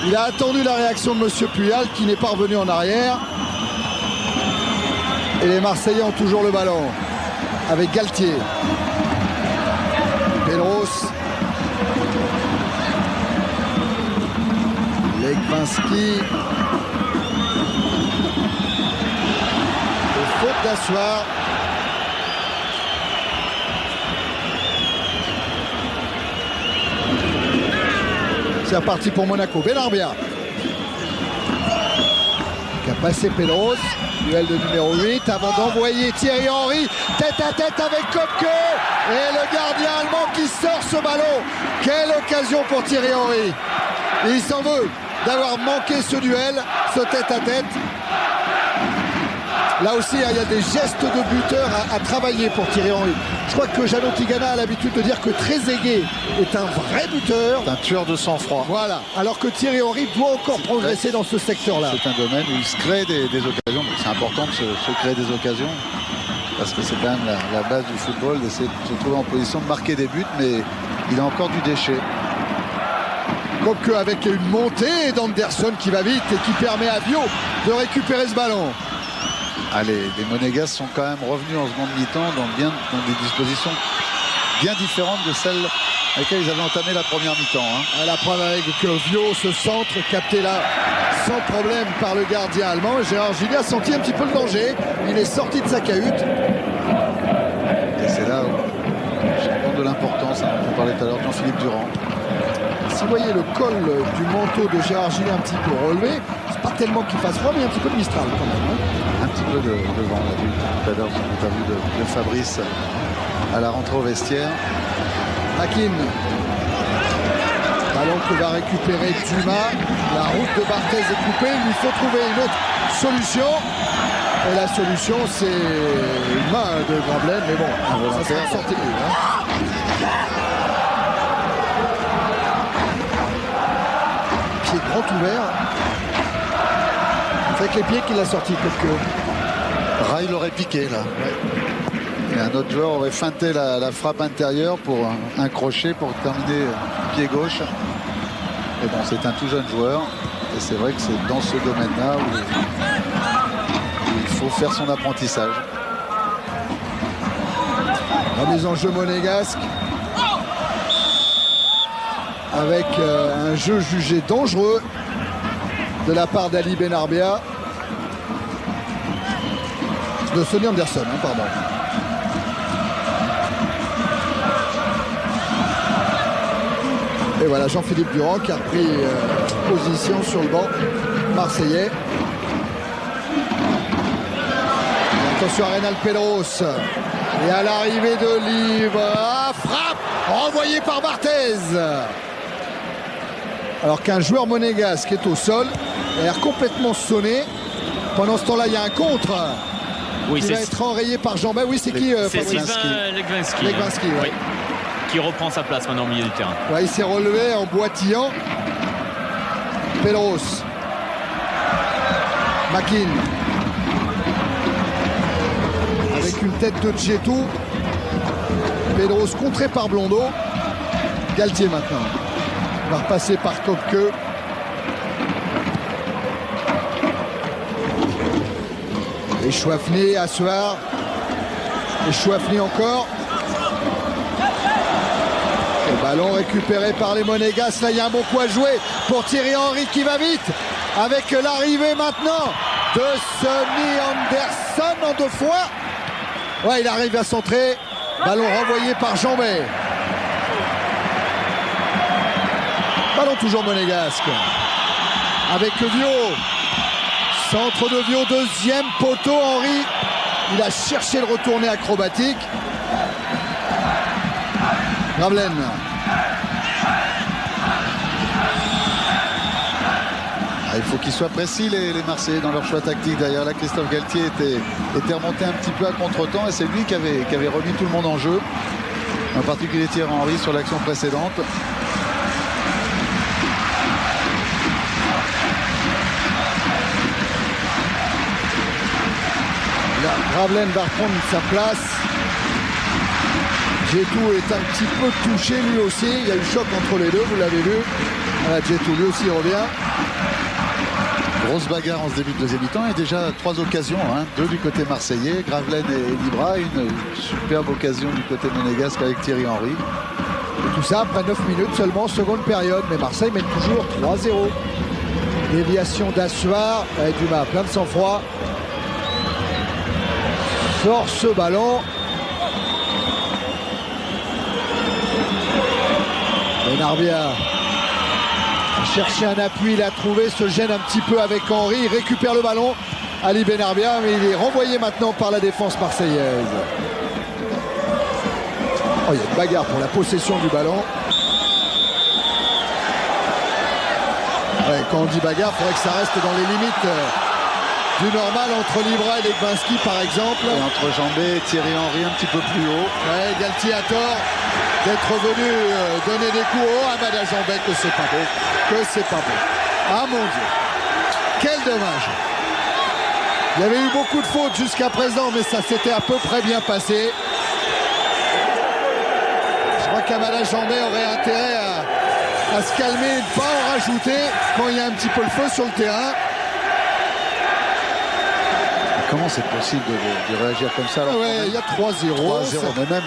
Il a attendu la réaction de M. Puyal qui n'est pas revenu en arrière. Et les Marseillais ont toujours le ballon avec Galtier. Pedros. Legwinski. Et faute d'Assoir. C'est reparti pour Monaco. Benarbia qui a passé Pedros. Duel de numéro 8 avant d'envoyer Thierry Henry tête à tête avec Köpke. Et le gardien allemand qui sort ce ballon. Quelle occasion pour Thierry Henry. Et il s'en veut d'avoir manqué ce duel, ce tête à tête. Là aussi, il y a des gestes de buteur à travailler pour Thierry Henry. Je crois que Jeannot Tigana a l'habitude de dire que Trezeguet est un vrai buteur. C'est un tueur de sang-froid. Voilà, alors que Thierry Henry doit encore progresser dans ce secteur-là. C'est un domaine où il se crée des occasions. C'est important de se créer des occasions. Parce que c'est quand même la base du football, d'essayer de se trouver en position de marquer des buts, mais il a encore du déchet. Köpke avec une montée d'Anderson qui va vite et qui permet à Bio de récupérer ce ballon. Allez, les Monégasques sont quand même revenus en seconde mi-temps dans des dispositions bien différentes de celles avec lesquelles ils avaient entamé la première mi-temps. Hein. La preuve avec que Vio se centre, capté là sans problème par le gardien allemand. Gérard Gilly a senti un petit peu le danger. Il est sorti de sa cahute. Et c'est là où je rends compte de l'importance, hein, on parlait tout à l'heure de Jean-Philippe Durand. Si vous voyez le col du manteau de Gérard Gilly un petit peu relevé, c'est pas tellement qu'il fasse froid, mais il y a un petit peu de Mistral quand même. Hein. Un petit peu de vent, on l'a vu tout à l'heure sur l'interview de Fabrice à la rentrée au vestiaire. Hakim. Ballon que va récupérer Dumas. La route de Barthez est coupée. Il lui faut trouver une autre solution. Et la solution, c'est une main de Gravelaine. Mais bon, ça sera sorti de lui. Hein. Pied grand ouvert. C'est avec les pieds qu'il a sorti quelques. Rail l'aurait piqué là. Ouais. Et un autre joueur aurait feinté la frappe intérieure pour un crochet pour terminer pied gauche. Mais bon, c'est un tout jeune joueur. Et c'est vrai que c'est dans ce domaine-là où il faut faire son apprentissage. La mise en jeu monégasque. Avec un jeu jugé dangereux de la part d'Ali Benarbia. De Sonny Anderson, hein, pardon. Et voilà Jean-Philippe Durand qui a repris position sur le banc marseillais. Et attention à Reynald Pedros. Et à l'arrivée de Livre, frappe renvoyée par Barthez. Alors qu'un joueur monégasque est au sol, il a l'air complètement sonné. Pendant ce temps-là, il y a un contre. Oui, qui va être enrayé par Jean-Ben. Oui, c'est qui c'est Sylvain Legwinski. Legwinski, ouais. Oui. Qui reprend sa place maintenant au milieu du terrain. Ouais, il s'est relevé en boitillant. Pedros. Makin. Avec une tête de Djetou. Pedros contré par Blondeau. Galtier maintenant. Il va repasser par Kopke. Et Chouafny, Assoir. Et Chouafny encore. Le ballon récupéré par les Monégasques. Là, il y a un bon coup à jouer pour Thierry Henry qui va vite. Avec l'arrivée maintenant de Sonny Anderson en 2 fois. Ouais, il arrive à centrer. Ballon renvoyé par Jean-Bay. Ballon toujours monégasque. Avec Vio. Centre de Vio, deuxième poteau. Henry, il a cherché le retourné acrobatique. Gravelaine. Il faut qu'ils soient précis les Marseillais dans leur choix tactique. Derrière là, Christophe Galtier était remonté un petit peu à contre-temps et c'est lui qui avait remis tout le monde en jeu. En particulier Thierry Henry sur l'action précédente. Là, Gravelaine va reprendre sa place. Djetou est un petit peu touché lui aussi. Il y a eu choc entre les deux, vous l'avez vu. Voilà, Djetou lui aussi revient. Grosse bagarre en ce début de deuxième mi-temps et déjà 3 occasions, hein, 2 du côté marseillais, Gravelaine et Libra, une superbe occasion du côté monégasque avec Thierry Henry. Et tout ça après 9 minutes seulement, seconde période, mais Marseille mène toujours 3-0. Déviation d'Assoir, avec Dumas plein de sang-froid. Sort ce ballon. Benarbia a cherché un appui, il a trouvé, se gêne un petit peu avec Henry, il récupère le ballon. Ali Benarbia, mais il est renvoyé maintenant par la défense marseillaise. Oh, il y a une bagarre pour la possession du ballon. Ouais, quand on dit bagarre, il faudrait que ça reste dans les limites du normal entre Libra et Legwinski par exemple. Et entre Jean-Bay et Thierry Henry un petit peu plus haut. Ouais, Galtier a tort d'être venu donner des coups hauts. Ah, Madame Jean-Bec, que c'est pas beau. Que c'est pas beau. Ah mon Dieu. Quel dommage. Il y avait eu beaucoup de fautes jusqu'à présent, mais ça s'était à peu près bien passé. Je crois qu'Amada Jean-Bec aurait intérêt à se calmer et ne pas en rajouter quand il y a un petit peu le feu sur le terrain. Comment c'est possible de réagir comme ça? Ouais, il y a 3-0. 3-0, mais même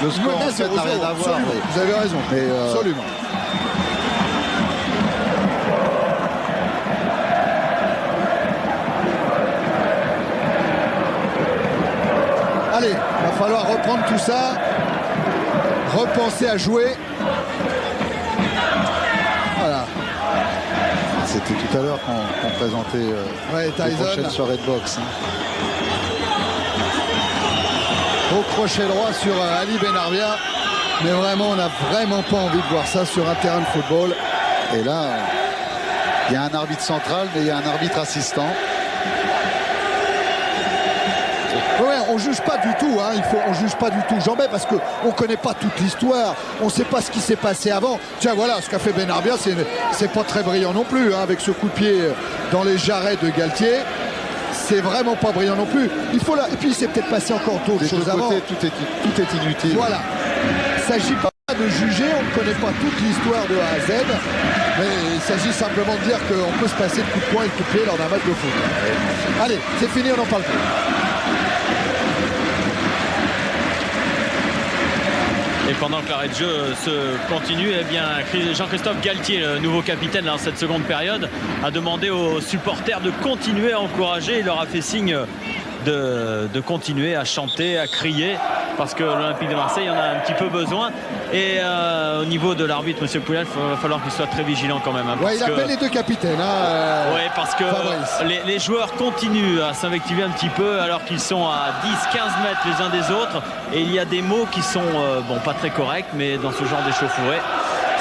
le score en fait n'a rien à voir. Vous avez raison, mais absolument. Allez, il va falloir reprendre tout ça, repenser à jouer. Voilà. C'était tout à l'heure qu'on présentait ouais, les prochaines soirées de boxe. Hein. Au crochet droit sur Ali Benarbia. Mais vraiment, on n'a vraiment pas envie de voir ça sur un terrain de football. Et là, il y a un arbitre central, mais il y a un arbitre assistant. Ouais, on juge pas du tout, hein. On juge pas du tout Jean-Bay parce qu'on connaît pas toute l'histoire, on sait pas ce qui s'est passé avant. Tiens, voilà, ce qu'a fait Benarbia, c'est pas très brillant non plus, hein, avec ce coup de pied dans les jarrets de Galtier. C'est vraiment pas brillant non plus. Il faut là, et puis il s'est peut-être passé encore d'autres choses avant. Tout est inutile. Voilà. Il ne s'agit pas de juger, on ne connaît pas toute l'histoire de A à Z, mais il s'agit simplement de dire qu'on peut se passer de coups de poing et de coups de pied lors d'un match de foot. Allez, c'est fini, on n'en parle plus. Et pendant que l'arrêt de jeu se continue, eh bien Jean-Christophe Galtier, le nouveau capitaine dans cette seconde période, a demandé aux supporters de continuer à encourager. Il leur a fait signe de continuer à chanter, à crier, parce que l'Olympique de Marseille en a un petit peu besoin. Et au niveau de l'arbitre, M. Pouyal, il va falloir qu'il soit très vigilant quand même. Ouais, il appelle les deux capitaines. Oui, parce que les joueurs continuent à s'invectiver un petit peu alors qu'ils sont à 10-15 mètres les uns des autres. Et il y a des mots qui sont bon, pas très corrects, mais dans ce genre d'échauffourée.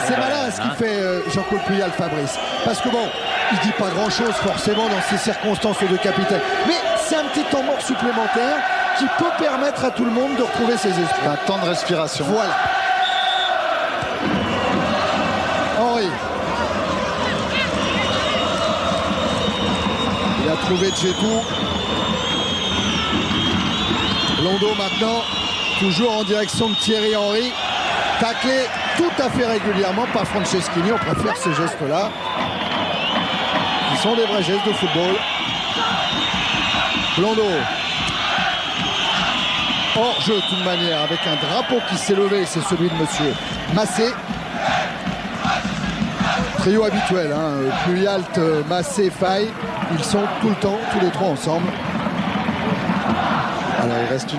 C'est malin ce qu'il fait Jean-Claude Pouyal, Fabrice. Parce que bon, il dit pas grand-chose forcément dans ces circonstances aux deux capitaines. Mais c'est un petit temps mort supplémentaire qui peut permettre à tout le monde de retrouver ses esprits. Un temps de respiration. Voilà. Henry. Il a trouvé Djetou. Londo maintenant, toujours en direction de Thierry Henry. Taclé tout à fait régulièrement par Franceschini. On préfère ces gestes-là. Ils sont des vrais gestes de football. Londo. Hors jeu de toute manière, avec un drapeau qui s'est levé, c'est celui de monsieur Massé. Trio habituel, hein. Puyalt, Massé, Faye, ils sont tout le temps, tous les trois ensemble. Alors il reste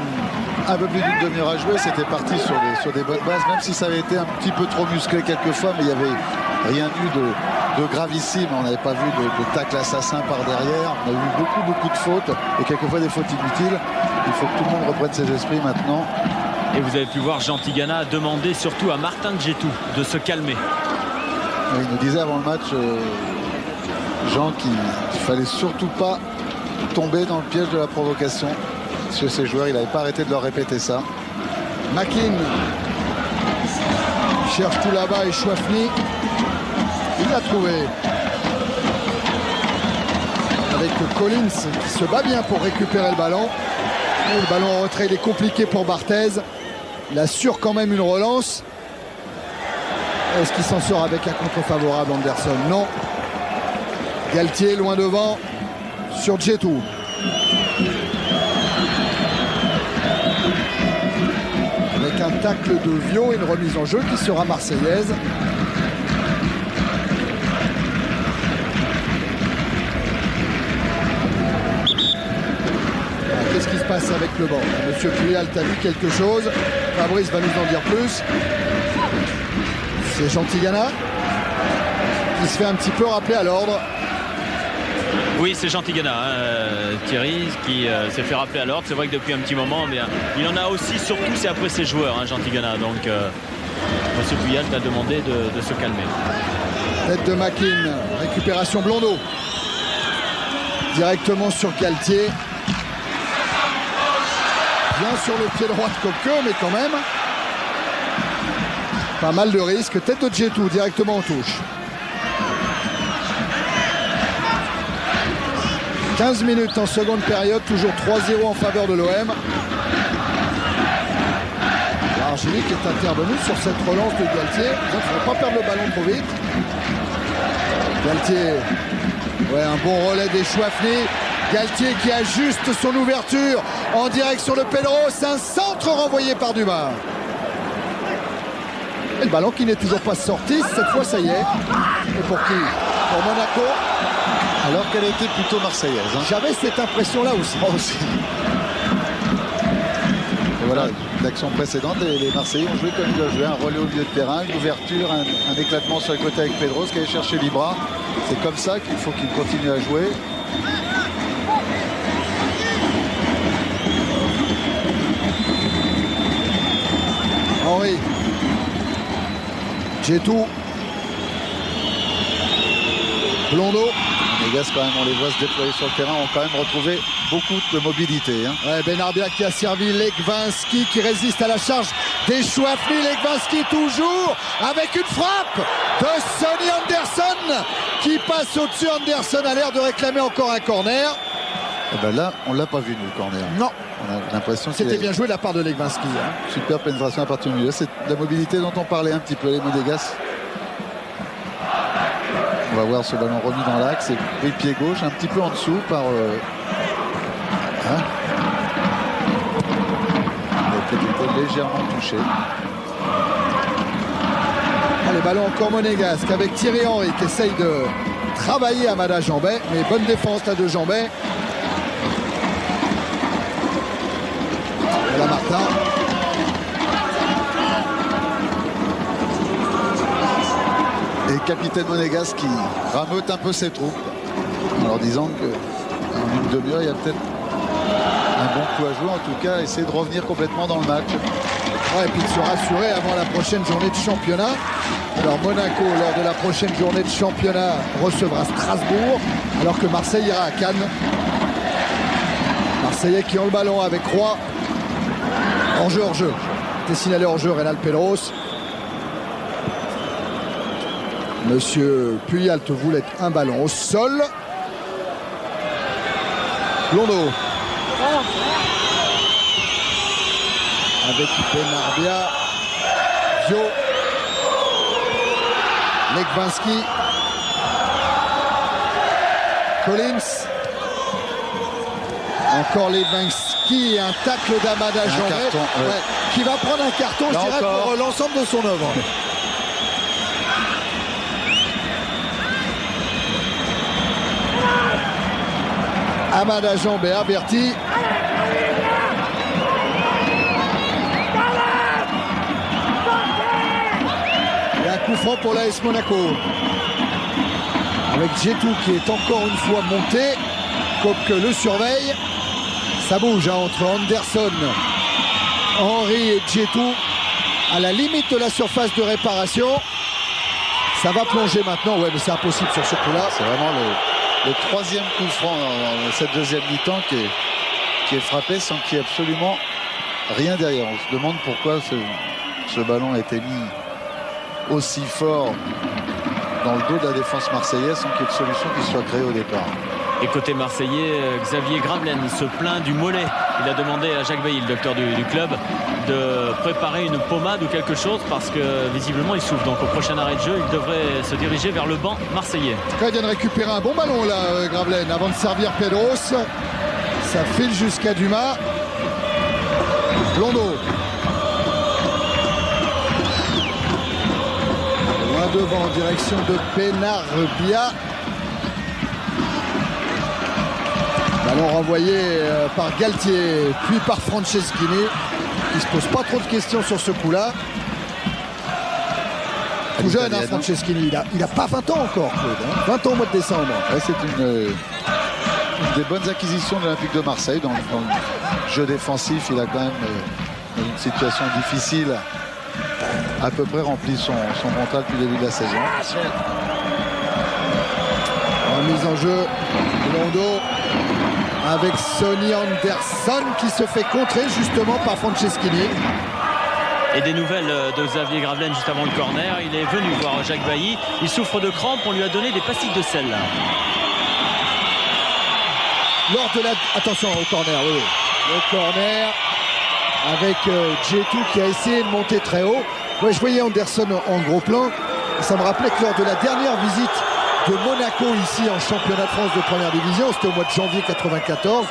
un peu plus d'une demi-heure à jouer, c'était parti sur des bonnes bases, même si ça avait été un petit peu trop musclé quelquefois, mais il n'y avait rien eu de gravissime. On n'avait pas vu de tacle assassin par derrière. On a eu beaucoup de fautes et quelquefois des fautes inutiles. Il faut que tout le monde reprenne ses esprits maintenant. Et vous avez pu voir Jean Tigana demander surtout à Martin Djetou de se calmer. Il nous disait avant le match, Jean, qu'il ne fallait surtout pas tomber dans le piège de la provocation. Chez ces joueurs, il n'avait pas arrêté de leur répéter ça. Makin cherche tout là-bas et Chouafni. Il l'a trouvé. Avec Collins qui se bat bien pour récupérer le ballon. Et le ballon en retrait, il est compliqué pour Barthez. Il assure quand même une relance. Est-ce qu'il s'en sort avec un contre favorable, Anderson? Non. Galtier loin devant sur Djetou. Avec un tacle de Vio et une remise en jeu qui sera marseillaise. Qu'est-ce qui se passe avec le banc? Monsieur Puyal, t'as vu quelque chose? Fabrice va nous en dire plus. C'est Jean Tigana qui se fait un petit peu rappeler à l'ordre. Oui, c'est Jean Tigana, Thierry, qui s'est fait rappeler à l'ordre. C'est vrai que depuis un petit moment, bien, il en a aussi, surtout c'est après ses joueurs, Jean Tigana. Donc M. Puyal t'a demandé de se calmer. Tête de Makin, récupération Blondeau. Directement sur Galtier. Bien sur le pied droit de Coqueux, mais quand même. Pas mal de risques. Tête de Djetou directement en touche. 15 minutes en seconde période, toujours 3-0 en faveur de l'OM. Argili qui est intervenu sur cette relance de Galtier. Il ne faut pas perdre le ballon trop vite. Galtier, ouais, un bon relais des Chouafni. Galtier qui ajuste son ouverture en direction de Pedros. Un centre renvoyé par Dumas. Et le ballon qui n'est toujours pas sorti. Cette fois, ça y est. Et pour qui? Pour Monaco. Alors qu'elle était plutôt marseillaise. J'avais cette impression-là aussi. Moi aussi. Et voilà, l'action précédente, les Marseillais ont joué comme ils doivent jouer. Un relais au milieu de terrain, une ouverture, un éclatement sur le côté avec Pedros qui allait chercher Libra. C'est comme ça qu'il faut qu'il continue à jouer. Henry. Djetou. Blondeau. Les gars, quand même, on les voit se déployer sur le terrain, ont quand même retrouvé beaucoup de mobilité. Ouais, Benarbia qui a servi Legwinski qui résiste à la charge des Chouafni. Legwinski toujours avec une frappe de Sonny Anderson qui passe au-dessus. Anderson a l'air de réclamer encore un corner. Et ben là, on l'a pas vu, nous, le corner. Non, On a l'impression qu'il c'était a bien joué de la part de Legwinski. Hein. super pénétration à partir du milieu. C'est la mobilité dont on parlait un petit peu, les Monégasques. On va voir ce ballon remis dans l'axe et pris pied gauche, un petit peu en dessous par... il a peut-être été légèrement touché. Allez, ballon encore monégasque avec Thierry Henry qui essaye de travailler Amada Jambet, mais bonne défense là de Jambet. Voilà Martin. Et capitaine monégasque qui rameute un peu ses troupes en leur disant qu'en une demi-heure, il y a peut-être un bon coup à jouer. En tout cas, essayer de revenir complètement dans le match. Ouais, et puis de se rassurer avant la prochaine journée de championnat. Alors Monaco, lors de la prochaine journée de championnat, recevra Strasbourg, alors que Marseille ira à Cannes. Marseillais qui ont le ballon avec Roy. Hors-jeu. C'était signalé hors-jeu, Reynald Pedros. Monsieur Puyalt voulait un ballon au sol. Blondeau. Avec Benarbia. Vio. Legwinski. Collins. Encore Legwinski et un tacle d'Amada Jambet. Ouais, qui va prendre un carton, je dirais, pour l'ensemble de son œuvre. Amada Jambet averti. Et un coup franc pour l'AS Monaco. Avec Djetou qui est encore une fois monté. Kopke le surveille. Ça bouge entre Anderson, Henry et Djetou. À la limite de la surface de réparation. Ça va plonger maintenant. Ouais, mais c'est impossible sur ce coup-là. C'est vraiment le troisième coup franc dans cette deuxième mi-temps qui est frappé sans qu'il y ait absolument rien derrière. On se demande pourquoi ce ballon a été mis aussi fort dans le dos de la défense marseillaise sans qu'il y ait de solution qui soit créée au départ. Et côté marseillais, Xavier Gravelaine se plaint du mollet. Il a demandé à Jacques Bailly, le docteur du club, de préparer une pommade ou quelque chose parce que visiblement il souffre. Donc au prochain arrêt de jeu, il devrait se diriger vers le banc marseillais. Il vient de récupérer un bon ballon là, Gravelaine, avant de servir Pedros. Ça file jusqu'à Dumas. Blondeau. Loin devant en direction de Benarbia. Ballon renvoyé par Galtier, puis par Franceschini, qui se pose pas trop de questions sur ce coup-là. Tout jeune, hein, Franceschini, il a pas 20 ans encore, Claude. Hein, 20 ans au mois de décembre. Ouais, c'est une des bonnes acquisitions de l'Olympique de Marseille. Dans le jeu défensif, il a quand même, dans une situation difficile, à peu près rempli son mental depuis le début de la saison. Remise en jeu, Blondeau. Avec Sonny Anderson qui se fait contrer justement par Franceschini. Et des nouvelles de Xavier Gravelaine juste avant le corner. Il est venu voir Jacques Bailly. Il souffre de crampes. On lui a donné des pastilles de sel. Lors de la... Attention au corner, oui. Le corner avec Djetou qui a essayé de monter très haut. Ouais, je voyais Anderson en gros plan. Ça me rappelait que lors de la dernière visite de Monaco ici en championnat de France de première division, c'était au mois de janvier 94.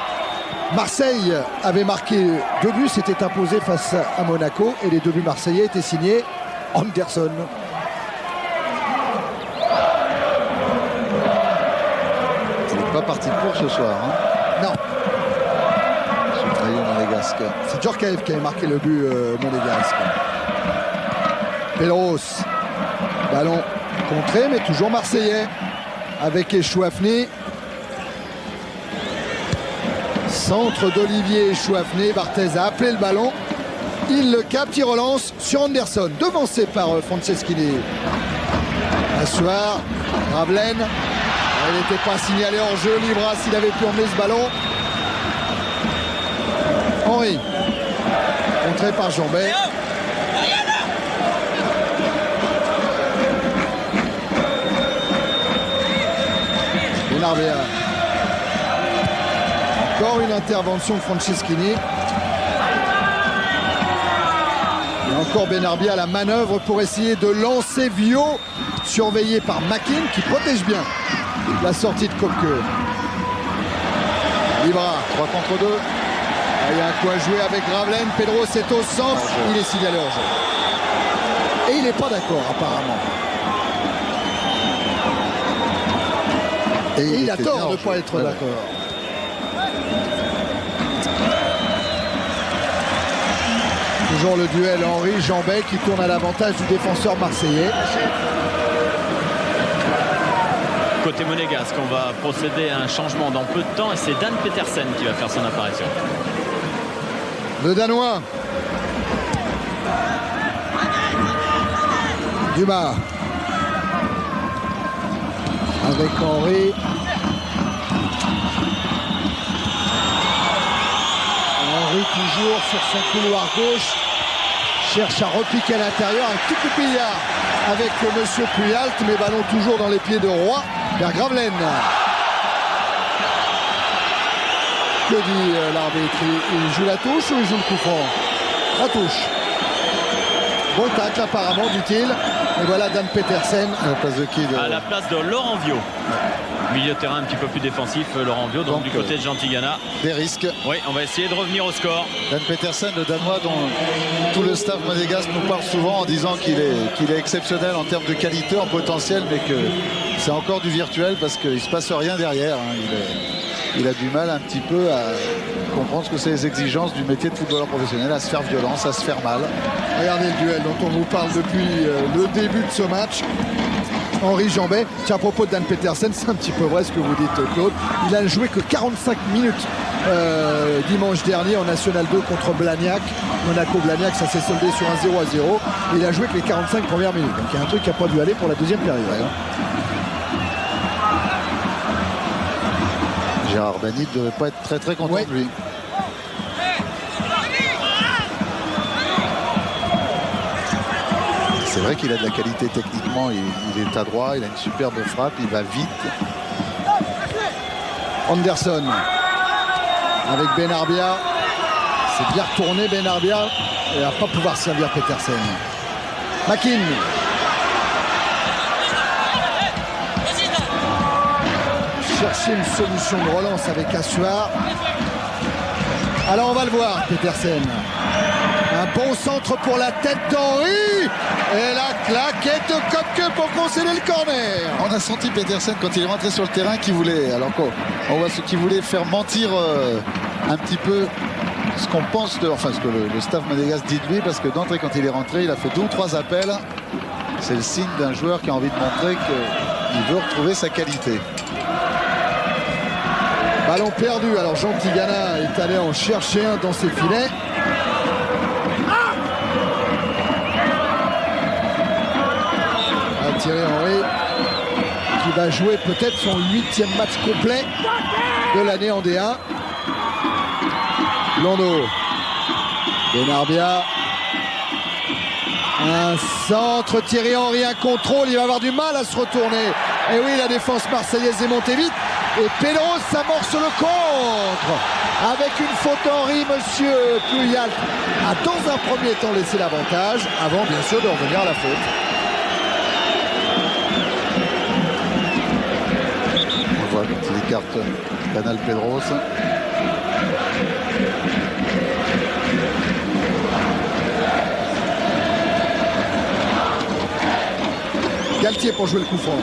Marseille avait marqué 2 buts, s'était imposé face à Monaco et les 2 buts marseillais étaient signés Anderson. Il n'est pas parti pour ce soir. Hein. Non. Ce trio monégasque. C'est Djorkaeff qui avait marqué le but monégasque. Pedros. Ballon contré, mais toujours marseillais. Avec Echouafné. Centre d'Olivier Echouafné. Barthez a appelé le ballon. Il le capte, il relance sur Anderson. Devancé par Franceschini. Assoir. Gravelaine. Il n'était pas signalé en jeu. Libras, il avait pu emmener ce ballon. Henry. Contré par Jambet. Benarbia. Encore une intervention de Franceschini. Et encore Benarbia à la manœuvre pour essayer de lancer Viau, surveillé par Makin qui protège bien la sortie de Kopke. Libra, 3 contre 2. il y a un coup à jouer avec Gravelaine. Pedro c'est au centre, il est signalé hors jeu. Et il n'est pas d'accord apparemment. Et il a tort de ne pas être d'accord. Toujours le duel Henry-Jambet qui tourne à l'avantage du défenseur marseillais. Côté monégasque, on va procéder à un changement dans peu de temps et c'est Dan Petersen qui va faire son apparition. Le Danois. Dumas. Avec Henry. Henry toujours sur son couloir gauche. Cherche à repiquer à l'intérieur. Un petit coup de billard avec le monsieur Puyalt. Mais ballon toujours dans les pieds de Roy vers Gravelaine. Que dit l'arbitre? Il joue la touche ou il joue le coup franc? La touche. Bon tacle apparemment, dit-il. Et voilà Dan Petersen. À la place de qui À la place de Laurent Viau. Milieu de terrain un petit peu plus défensif, Laurent Viau, donc du côté de Gentilgana. Des risques. Oui, on va essayer de revenir au score. Dan Petersen, le Danois dont tout le staff monégasque nous parle souvent en disant qu'il est exceptionnel en termes de qualité, en potentiel, mais que c'est encore du virtuel parce qu'il ne se passe rien derrière. Il a du mal un petit peu à comprendre ce que c'est les exigences du métier de footballeur professionnel, à se faire violence, à se faire mal. Regardez le duel dont on vous parle depuis le début de ce match. Henry-Jambet. Tiens, à propos de Dan Petersen, c'est un petit peu vrai ce que vous dites, Claude. Il a joué que 45 minutes dimanche dernier en National 2 contre Blagnac. Monaco-Blagnac, ça s'est soldé sur un 0-0. Il a joué que les 45 premières minutes. Donc il y a un truc qui n'a pas dû aller pour la deuxième période. Gérard Banit ne devait pas être très très content de lui. C'est vrai qu'il a de la qualité techniquement, il est adroit, il a une superbe frappe, il va vite. Anderson avec Benarbia. C'est bien retourné Benarbia. Il va pas pouvoir servir Petersen. Makin. Chercher une solution de relance avec Assuar. Alors on va le voir, Petersen. Un bon centre pour la tête d'Henry. Et la claquette de Kopke pour concéder le corner. On a senti Petersen quand il est rentré sur le terrain qu'il voulait, alors qu'on voit ce qu'il voulait faire mentir un petit peu ce qu'on pense de, enfin ce que le staff monégasque dit de lui, parce que d'entrée quand il est rentré, il a fait 2 ou 3 appels. C'est le signe d'un joueur qui a envie de montrer qu'il veut retrouver sa qualité. Ballon perdu, alors Gentilgana est allé en chercher un dans ses filets. Thierry Henry qui va jouer peut-être son 8e match complet de l'année en D1. Blondeau. Benarbia. Un centre, Thierry Henry, un contrôle, il va avoir du mal à se retourner. Et oui, la défense marseillaise est montée vite. Et Pedro s'amorce le contre. Avec une faute Henry, monsieur Puyalt a dans un premier temps laissé l'avantage, avant bien sûr de revenir à la faute. On voit quand il écarte Canal Pedros. Galtier pour jouer le coup franc.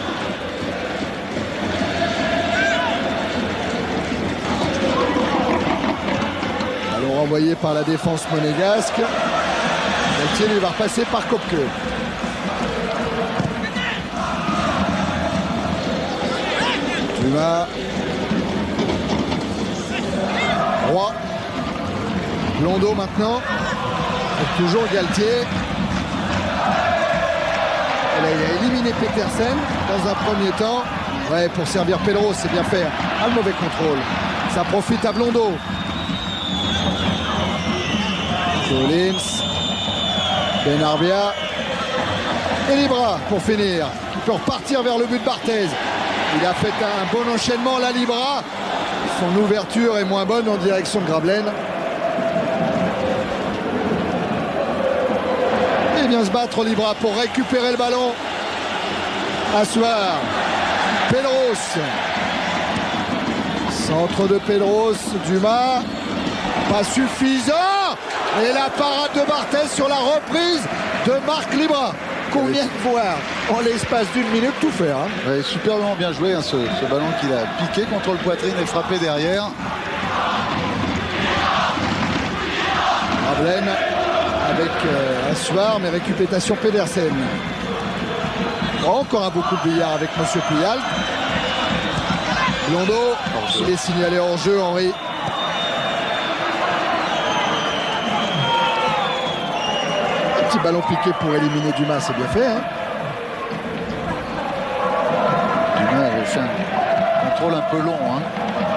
Ballon renvoyé par la défense monégasque. Galtier lui va repasser par Kopke. Dumas. Roy. Blondeau maintenant. Et toujours Galtier. Et là, il a éliminé Petersen dans un premier temps. Ouais, pour servir Pedro, c'est bien fait. Ah, le mauvais contrôle. Ça profite à Blondeau. Collins. Benarbia. Et Libra pour finir. Qui peut repartir vers le but de Barthez. Il a fait un bon enchaînement, là, Libra. Son ouverture est moins bonne en direction de Grablen. Il vient se battre Libra pour récupérer le ballon. Assoir. Pedros. Centre de Pedros. Dumas. Pas suffisant. Et la parade de Barthez sur la reprise de Marc Libra. Combien de fois en l'espace d'une minute tout faire hein. Ouais, superbement bien joué hein, ce ballon qu'il a piqué contre le poitrine et frappé derrière. Grablen avec Assoir, mais récupération Pedersen. Encore un beau coup de billard avec Monsieur Puyal. Blondeau, il est signalé hors jeu, Henri. Un petit ballon piqué pour éliminer Dumas, c'est bien fait. Hein. Dumas avait fait un contrôle un peu long hein,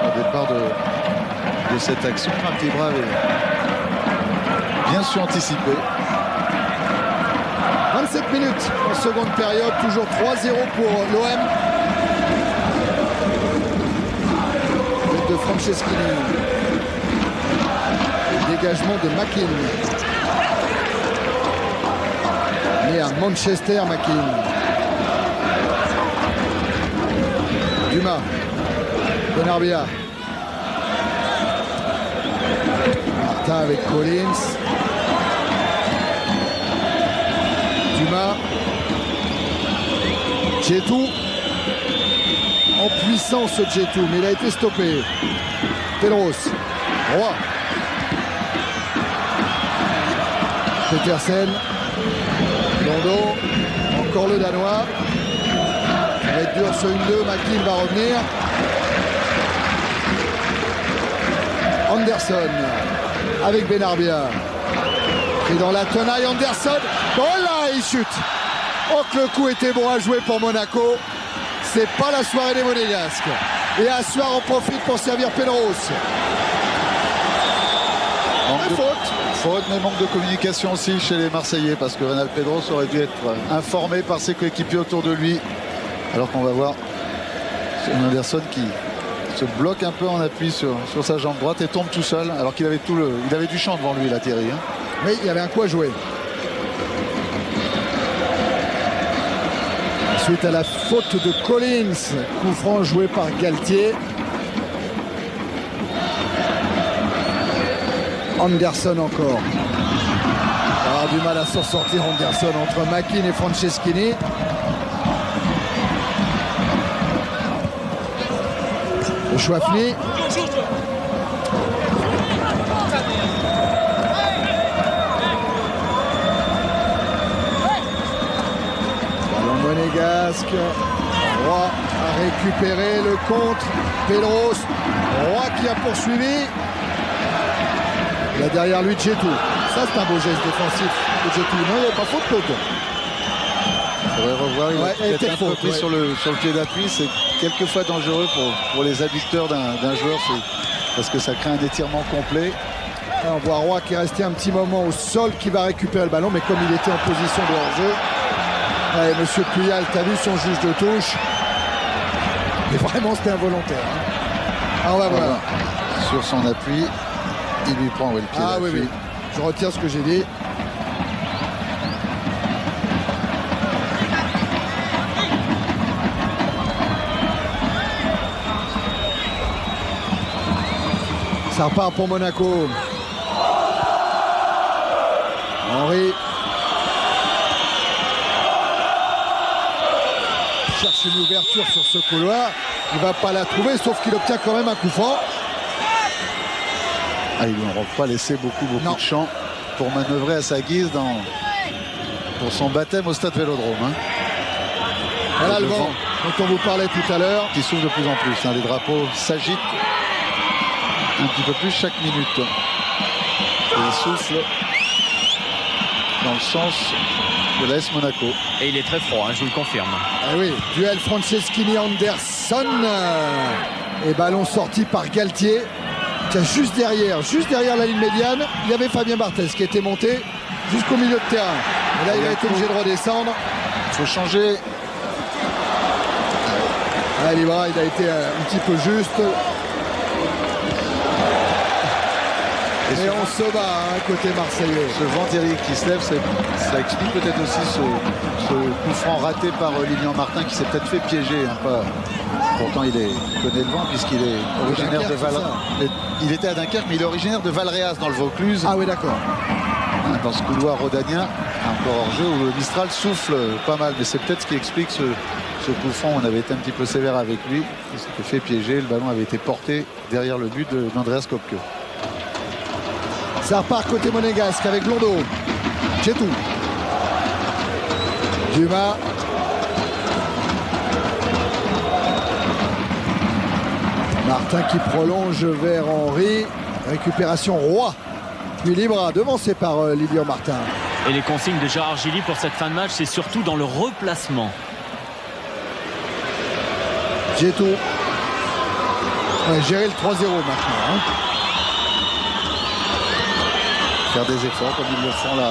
au départ de cette action. Marc Libra avait bien su anticiper. 27 minutes en seconde période, toujours 3-0 pour l'OM. De Franceschini. Dégagement de Makin. Né à Manchester, Makin. Dumas. Benarbia. Martin avec Collins. Dumas. Djetou. En puissance Djetou, mais il a été stoppé. Pedros. Roy. Petersen. Londo. Encore le Danois. Ça va être dur ce 1-2. Makin va revenir. Anderson. Avec Benarbia. Pris dans la tenaille. Anderson. Oh là, il chute. Oh que le coup était bon à jouer pour Monaco. C'est pas la soirée des Monégasques. Et Assoir en profite pour servir Pedros. Faute, mais manque de communication aussi chez les Marseillais parce que Reynald Pedros aurait dû être informé par ses coéquipiers autour de lui. Alors qu'on va voir Anderson qui se bloque un peu en appui sur sa jambe droite et tombe tout seul alors qu'il avait il avait du champ devant lui, là, Thierry. Hein. Oui, il y avait un coup à jouer. Suite à la faute de Collins, coup franc joué par Galtier. Anderson encore. Il aura du mal à s'en sortir Anderson entre Makin et Franceschini. Le Chouafni. Monégasque. Roy a récupéré le contre. Pedros. Roy qui a poursuivi. Là derrière lui Djetou. Ça c'est un beau geste défensif de Djetou. Non, il n'y avait pas faute Claude. Il faudrait revoir. Il est peut-être un peu pris sur le pied d'appui. C'est quelquefois dangereux pour les adducteurs d'un joueur parce que ça crée un étirement complet. Là, on voit Roy qui est resté un petit moment au sol qui va récupérer le ballon, mais comme il était en position de hors-jeu. Ouais, Monsieur Puyal, t'as vu son juge de touche. Et vraiment, c'était involontaire. Hein. Ah, on va voir. Sur son appui, il lui prend le pied d'appui. Oui. Je retire ce que j'ai dit. Ça repart pour Monaco. Henri. Cherche une ouverture sur ce couloir. Il ne va pas la trouver, sauf qu'il obtient quand même un coup franc. Ils ne lui auront pas laissé beaucoup de champ pour manœuvrer à sa guise pour son baptême au stade Vélodrome. Hein. Voilà le vent dont on vous parlait tout à l'heure. Qui souffle de plus en plus. Hein. Les drapeaux s'agitent un petit peu plus chaque minute. Et il souffle dans le sens de l'AS Monaco. Et il est très froid, hein, je vous le confirme. Ah oui, duel Franceschini-Anderson. Et ballon sorti par Galtier. Tiens, juste derrière la ligne médiane, il y avait Fabien Barthez qui était monté jusqu'au milieu de terrain. Et là, il a été obligé de redescendre. Il faut changer. Libra, il a été un petit peu juste. Et on se bat, côté marseillais. Ce vent terrible qui se lève, ça explique peut-être aussi ce coup franc raté par Lilian Martin qui s'est peut-être fait piéger. Pourtant, il connaît le vent puisqu'il est originaire de Valréas. Il était à Dunkerque, mais il est originaire de Valréas dans le Vaucluse. Ah oui, d'accord. Dans ce couloir rhodanien, encore hors jeu, où le Mistral souffle pas mal. Mais c'est peut-être ce qui explique ce coup franc. On avait été un petit peu sévère avec lui. Il s'était fait piéger. Le ballon avait été porté derrière le but d'Andreas Kopke. Ça repart côté monégasque avec Blondeau. Djetou. Dumas. Martin qui prolonge vers Henry. Récupération Roy. Puis Libra, devancé par Lilian Martin. Et les consignes de Gérard Gilly pour cette fin de match, c'est surtout dans le replacement. Djetou. Ouais, gérer le 3-0 maintenant. Faire des efforts comme ils le font là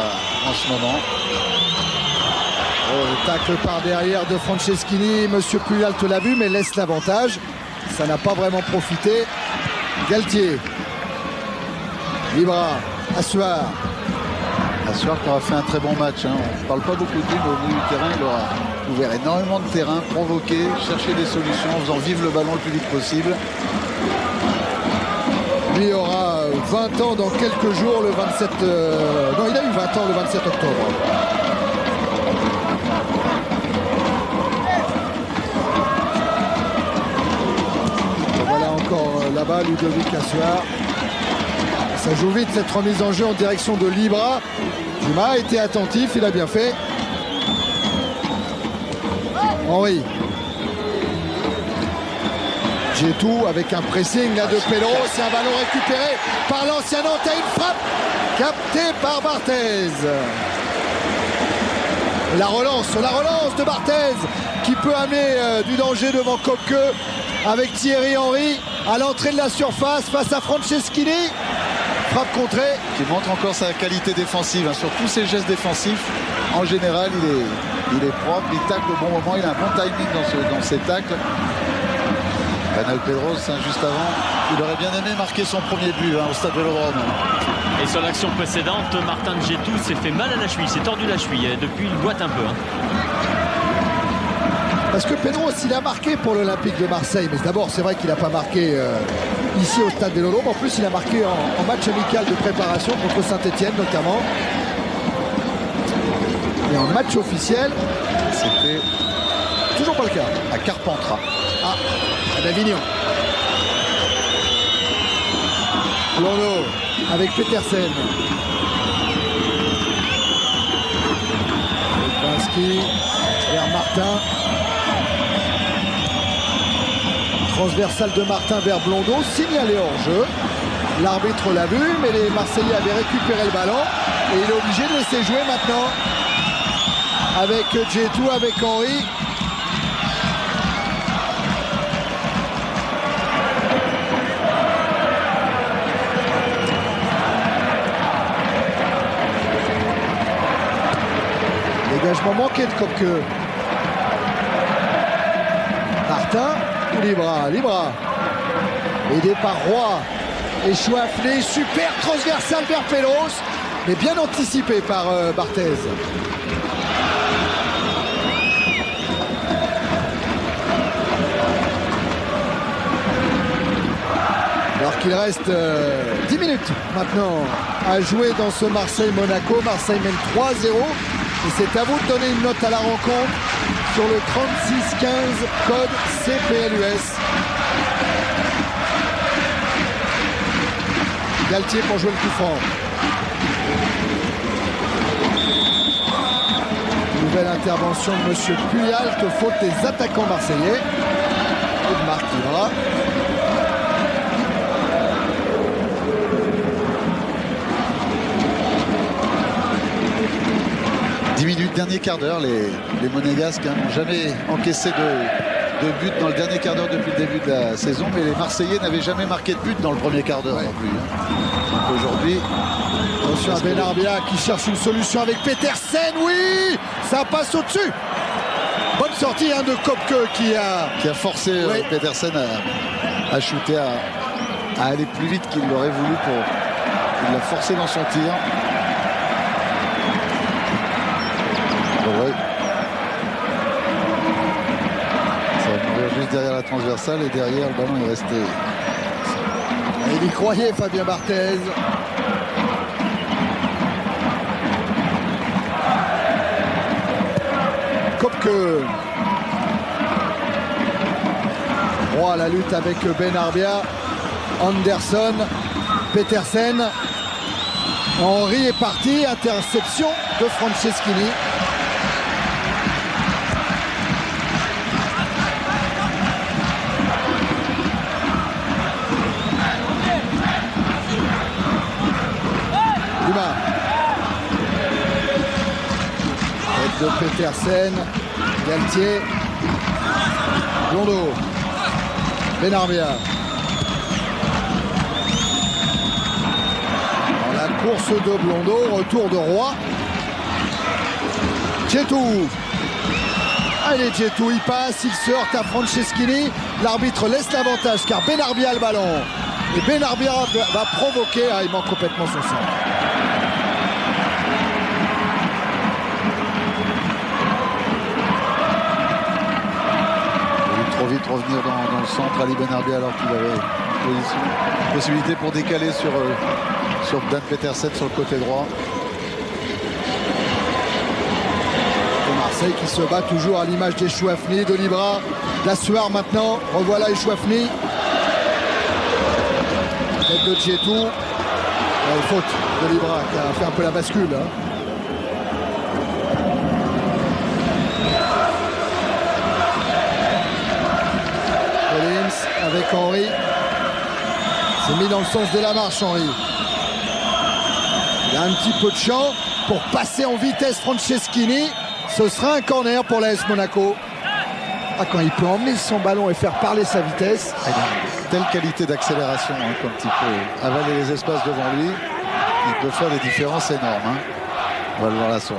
en ce moment. Oh, le tacle par derrière de Franceschini. Monsieur Puyalt l'a vu, mais laisse l'avantage. Ça n'a pas vraiment profité. Galtier. Libra. Assuar. Assuar qui aura fait un très bon match. On ne parle pas beaucoup de lui, mais au milieu du terrain, il aura ouvert énormément de terrain, provoqué, cherché des solutions en faisant vivre le ballon le plus vite possible. Lui aura 20 ans dans quelques jours, le 27... Non, il a eu 20 ans le 27 octobre. Voilà encore là-bas Ludovic Assuar. Ça joue vite cette remise en jeu en direction de Libra. Dumas a été attentif, il a bien fait. Henry. Djetou avec un pressing là de Pedro. C'est un ballon récupéré par l'ancien Nantais. Une frappe captée par Barthez. La relance de Barthez qui peut amener du danger devant Kopke avec Thierry Henry à l'entrée de la surface face à Franceschini. Frappe contrée. Qui montre encore sa qualité défensive. Sur tous ses gestes défensifs, en général, il est propre, il tacle au bon moment, il a un bon timing dans ses tacles. Bernal Pedros, juste avant, il aurait bien aimé marquer son premier but au Stade Vélodrome. Et sur l'action précédente, Martin Djetou s'est fait mal à la cheville, s'est tordu la cheville. Depuis, il boite un peu. Parce que Pedros, il a marqué pour l'Olympique de Marseille. Mais d'abord, c'est vrai qu'il n'a pas marqué ici au Stade Vélodrome. En plus, il a marqué en match amical de préparation contre Saint-Etienne notamment. Et en match officiel, c'était toujours pas le cas. À Carpentras. À Davignon. Blondeau avec Petersen. Pinski vers Martin. Transversale de Martin vers Blondeau, signalé hors jeu. L'arbitre l'a vu, mais les Marseillais avaient récupéré le ballon et il est obligé de laisser jouer maintenant. Avec Djetou, avec Henry. Dégagement manqué de Kopke. Martin ou Libra. Aidé par Roy. Et Chouaflé, super transversal vers Pedros. Mais bien anticipé par Barthez. Alors qu'il reste 10 minutes maintenant à jouer dans ce Marseille-Monaco. Marseille mène 3-0. Et c'est à vous de donner une note à la rencontre sur le 36-15 code CPLUS. Galtier pour jouer le coup franc. Nouvelle intervention de M. Puyalt, faute des attaquants marseillais. Et de Marc Livra. Dernier quart d'heure, les Monégasques n'ont jamais encaissé de but dans le dernier quart d'heure depuis le début de la saison, mais les Marseillais n'avaient jamais marqué de but dans le premier quart d'heure non plus. Donc aujourd'hui, attention à Benarbia qui cherche une solution avec Petersen, oui, ça passe au-dessus. Bonne sortie de Kopke qui a forcé Petersen à shooter, à aller plus vite qu'il l'aurait voulu Il l'a forcé dans son tir. Ouais. Ça va mourir juste derrière la transversale et derrière le ballon est resté. Il y croyait, Fabien Barthez. Kopke. Roy à la lutte avec Ben Arbia. Anderson. Petersen. Henry est parti. Interception de Franceschini. De Petersen, Galtier, Blondeau, Benarbia. Dans la course de Blondeau, retour de Roy. Djetou. Allez, Djetou, il passe, il se heurte à Franceschini. L'arbitre laisse l'avantage car Benarbia a le ballon. Et Benarbia va provoquer. Ah, il manque complètement son centre. Trop vite revenir dans le centre, Ali Benarbia, alors qu'il avait une possibilité pour décaler sur Dan Petersen sur le côté droit. Et Marseille qui se bat toujours à l'image des Chouafni, de Libra, Lassuar maintenant. Revoilà les Chouafni. Tête de Djetou. Faute de Libra qui a fait un peu la bascule. Hein. Avec Henry, c'est mis dans le sens de la marche Henry. Il a un petit peu de champ pour passer en vitesse Franceschini. Ce sera un corner pour l'AS Monaco. Ah, quand il peut emmener son ballon et faire parler sa vitesse. Telle qualité d'accélération, hein, quand il peut avaler les espaces devant lui, il peut faire des différences énormes. Hein. On va le voir là son.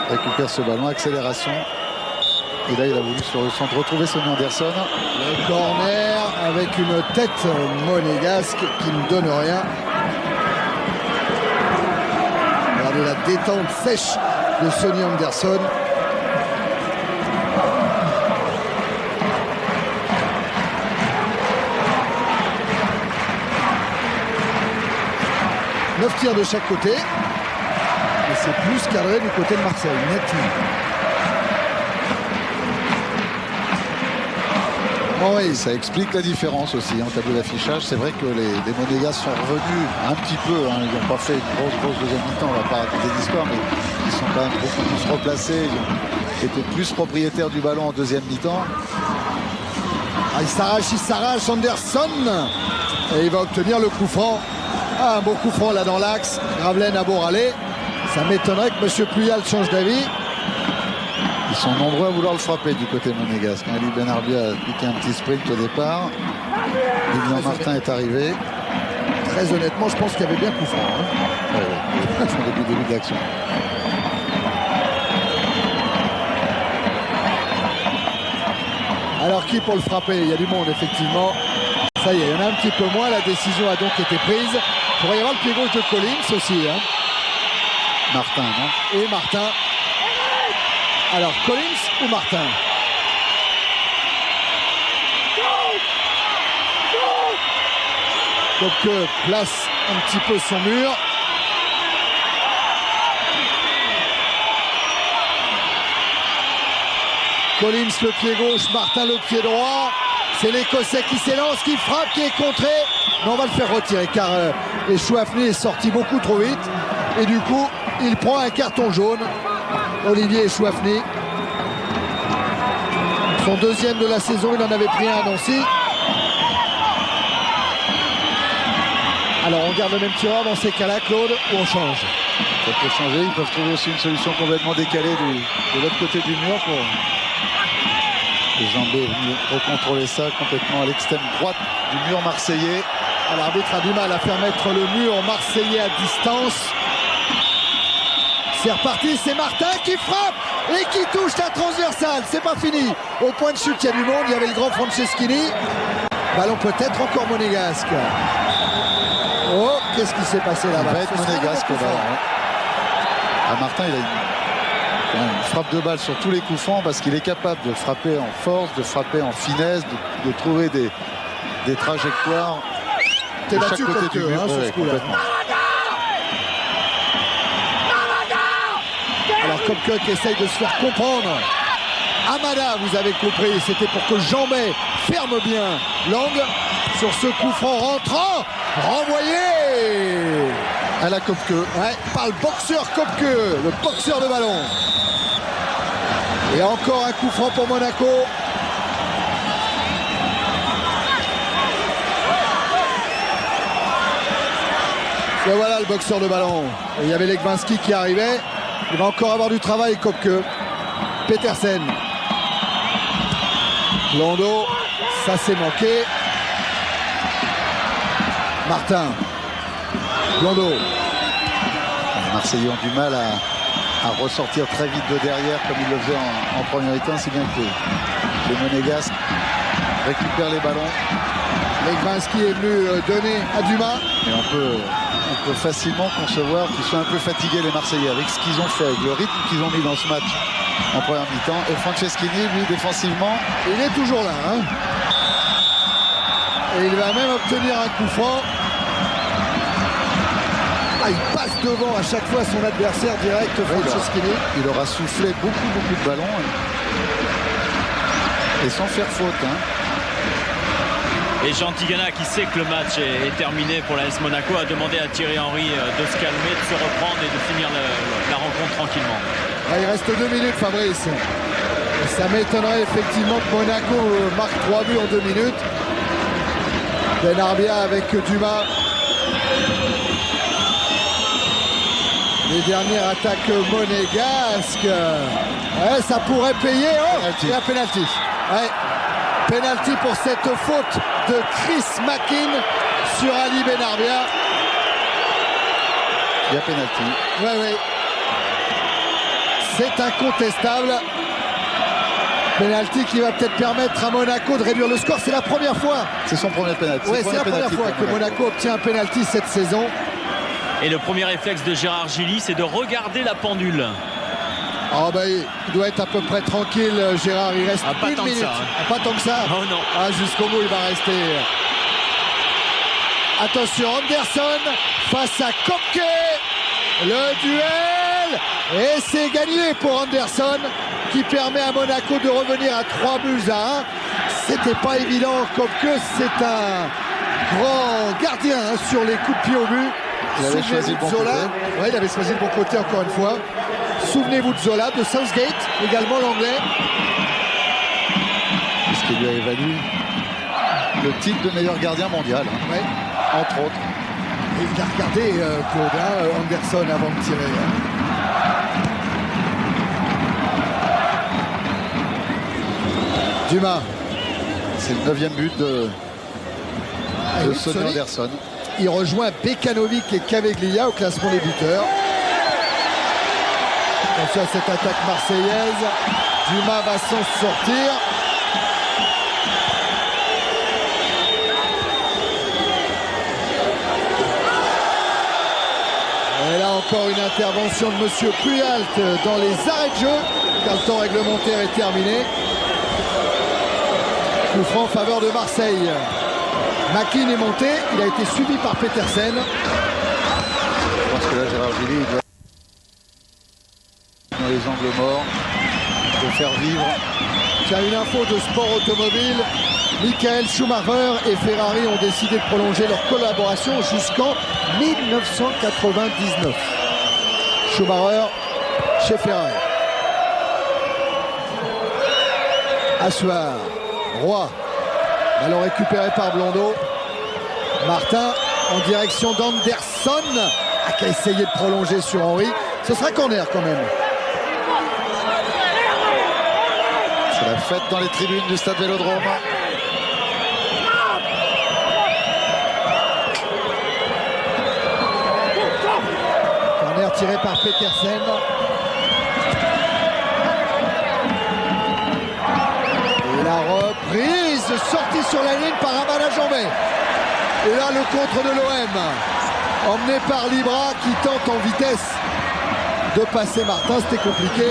Récupère ce ballon, accélération. Et là, il a voulu sur le centre retrouver Sonny Anderson. Le corner avec une tête monégasque qui ne donne rien. Regardez la détente sèche de Sonny Anderson. Neuf tirs de chaque côté. Et c'est plus cadré du côté de Marseille, nettement. Oui, ça explique la différence aussi en tableau d'affichage. C'est vrai que les Monégasques sont revenus un petit peu. Hein. Ils n'ont pas fait une grosse deuxième mi-temps. On ne va pas raconter d'histoire, mais ils sont quand même beaucoup plus replacés. Ils étaient plus propriétaires du ballon en deuxième mi-temps. Ah, il s'arrache, Anderson. Et il va obtenir le coup franc. Ah, un beau coup franc là dans l'axe. Gravelaine à beau râler. Ça m'étonnerait que M. Puyal change d'avis. Ils sont nombreux à vouloir le frapper du côté monégasque. Ali Benarbia a piqué un petit sprint au départ. Lilian Martin est arrivé. Très honnêtement, je pense qu'il y avait bien coup franc. Hein. Ouais. Depuis le début de l'action. Alors qui pour le frapper? Il y a du monde effectivement. Ça y est, il y en a un petit peu moins. La décision a donc été prise. Il pourrait y avoir le pied gauche de Collins aussi. Hein. Martin, non? Et Martin. Alors, Collins ou Martin? Donc, place un petit peu son mur. Collins le pied gauche, Martin le pied droit. C'est l'Écossais qui s'élance, qui frappe, qui est contré. Mais on va le faire retirer car Chouafni est sorti beaucoup trop vite. Et du coup, il prend un carton jaune. Olivier Chouafni. Son deuxième de la saison, il en avait pris un à Nancy. Alors on garde le même tireur dans ces cas-là, Claude, ou on change? Ça peut changer, ils peuvent trouver aussi une solution complètement décalée de l'autre côté du mur pour Jambé est venu recontrôler ça complètement à l'extrême droite du mur marseillais. L'arbitre a du mal à faire mettre le mur marseillais à distance. C'est reparti, c'est Martin qui frappe et qui touche la transversale. C'est pas fini. Au point de chute, il y a du monde. Il y avait le grand Franceschini. Ballon peut-être encore monégasque. Oh, qu'est-ce qui s'est passé là-bas? Il va être monégasque. Martin, il a une frappe de balle sur tous les coups francs parce qu'il est capable de frapper en force, de frapper en finesse, de trouver des trajectoires T'es de chaque battu côté du mur. sur ce coup-là. Alors Kopke qui essaye de se faire comprendre. Amada, vous avez compris, c'était pour que Jambet ferme bien l'angle sur ce coup franc rentrant, renvoyé à la Kopke. Ouais, par le boxeur Kopke, le boxeur de ballon. Et encore un coup franc pour Monaco. Et voilà le boxeur de ballon. Et il y avait Legwinski qui arrivait. Il va encore avoir du travail, Kopke. Petersen. Blondeau, ça s'est manqué. Martin. Blondeau. Les Marseillais ont du mal à ressortir très vite de derrière comme ils le faisaient en première mi-temps, si bien que les Monégasques récupèrent les ballons. Legwinski est venu donner à Dumas. Et on peut facilement concevoir qu'ils sont un peu fatigués, les Marseillais, avec ce qu'ils ont fait, avec le rythme qu'ils ont mis dans ce match en première mi-temps. Et Franceschini, lui, défensivement, il est toujours là. Hein. Et il va même obtenir un coup franc. Ah, il passe devant à chaque fois son adversaire direct, Franceschini. Il aura soufflé beaucoup de ballons. Et sans faire faute. Hein. Et Jean Tigana, qui sait que le match est terminé pour l'AS Monaco, a demandé à Thierry Henry de se calmer, de se reprendre et de finir la rencontre tranquillement. Ah, il reste 2 minutes, Fabrice. Et ça m'étonnerait effectivement que Monaco marque 3 buts en 2 minutes. Benarbia avec Dumas. Les dernières attaques monégasques. Ouais, ça pourrait payer. Oh, il y a un penalty. Ouais. Penalty pour cette faute de Chris Mackin sur Ali Benarbia. Il y a penalty. Oui. C'est incontestable. Penalty qui va peut-être permettre à Monaco de réduire le score. C'est la première fois. C'est son premier penalty. Ouais, c'est la première fois que Monaco obtient un penalty cette saison. Et le premier réflexe de Gérard Gilly, c'est de regarder la pendule. Oh bah, il doit être à peu près tranquille, Gérard. Il reste pas une tant minute. que ça, hein. Pas tant que ça. Oh non. Ah, jusqu'au bout, il va rester. Attention, Anderson face à Kopke. Le duel. Et c'est gagné pour Anderson, qui permet à Monaco de revenir à 3-1. C'était pas évident. Kopke, c'est un grand gardien hein, sur les coups de pied au but. Il avait choisi le bon côté. Ouais, il avait choisi le bon côté encore une fois. Souvenez-vous de Zola, de Southgate, également l'anglais. Ce qui lui a évalué le titre de meilleur gardien mondial, hein, Ouais. entre autres. Et il a regardé Claude, hein, Anderson avant de tirer. Hein. Dumas. C'est le 9e but de Sonny Anderson. Il rejoint Bekanovic et Caveglia au classement des buteurs. Attention à cette attaque marseillaise. Dumas va s'en sortir. Et là encore une intervention de Monsieur Puyalt dans les arrêts de jeu, car le temps réglementaire est terminé. Coup franc en faveur de Marseille. Mackin est monté, il a été suivi par Petersen. Je pense que là, Gérard Gilly doit dans les angles morts, de faire vivre. Tiens, une info de sport automobile. Michael Schumacher et Ferrari ont décidé de prolonger leur collaboration jusqu'en 1999. Schumacher chez Ferrari. Assoir, Roy, ballon récupéré par Blondeau. Martin en direction d'Anderson, qui a essayé de prolonger sur Henry. Ce sera corner quand même. C'est la fête dans les tribunes du stade Vélodrome. Corner tiré par Petersen. Et la reprise sortie sur la ligne par Amana Jambé. Et là, le contre de l'OM, emmené par Libra qui tente en vitesse de passer Martin. C'était compliqué.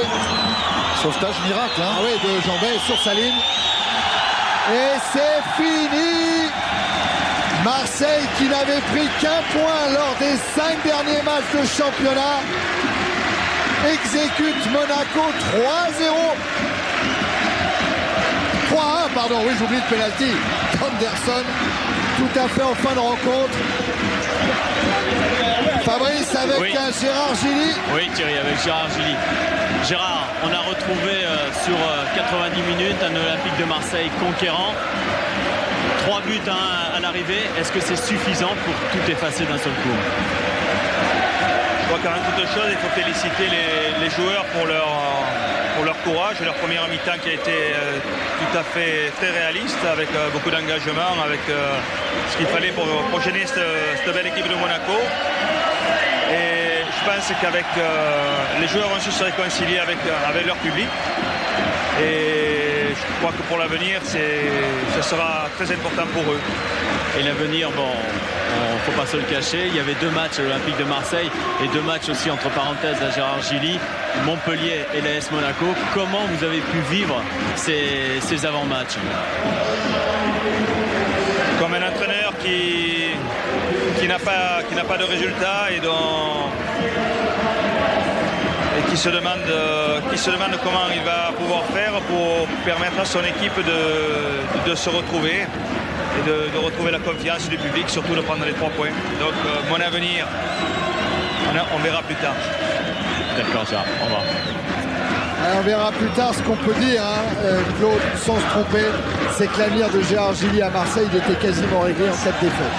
Sauvetage miracle, hein. Ah oui, de Jambé sur sa ligne. Et c'est fini. Marseille, qui n'avait pris qu'un point lors des 5 derniers matchs de championnat, exécute Monaco 3-0. 3-1, pardon, oui, j'oublie le pénalty. Anderson, tout à fait en fin de rencontre. Fabrice avec Oui. un Gérard Gilly. Oui, Thierry, avec Gérard Gilly. Gérard, on a retrouvé sur 90 minutes un Olympique de Marseille conquérant. 3 buts à l'arrivée. Est-ce que c'est suffisant pour tout effacer d'un seul coup? Je crois qu'avant toute chose, il faut féliciter les joueurs pour leur courage et leur première mi-temps qui a été tout à fait très réaliste, avec beaucoup d'engagement, avec ce qu'il fallait pour gêner cette belle équipe de Monaco. Et je pense qu'avec les joueurs ont su se réconcilier avec leur public. Et je crois que pour l'avenir, ce sera très important pour eux. Et l'avenir, bon, il ne faut pas se le cacher. Il y avait 2 matchs à l'Olympique de Marseille et 2 matchs aussi, entre parenthèses, à Gérard Gilly, Montpellier et l'AS Monaco. Comment vous avez pu vivre ces avant-matchs? Comme un entraîneur qui n'a pas de résultat et qui se demande comment il va pouvoir faire pour permettre à son équipe de se retrouver et de retrouver la confiance du public, surtout de prendre les 3 points. Donc mon avenir, on verra plus tard. D'accord, Gérard, au revoir. On verra plus tard. Ce qu'on peut dire, Claude, sans se tromper, c'est que l'avenir de Gérard Gilly à Marseille, il était quasiment réglé en 4 défaites.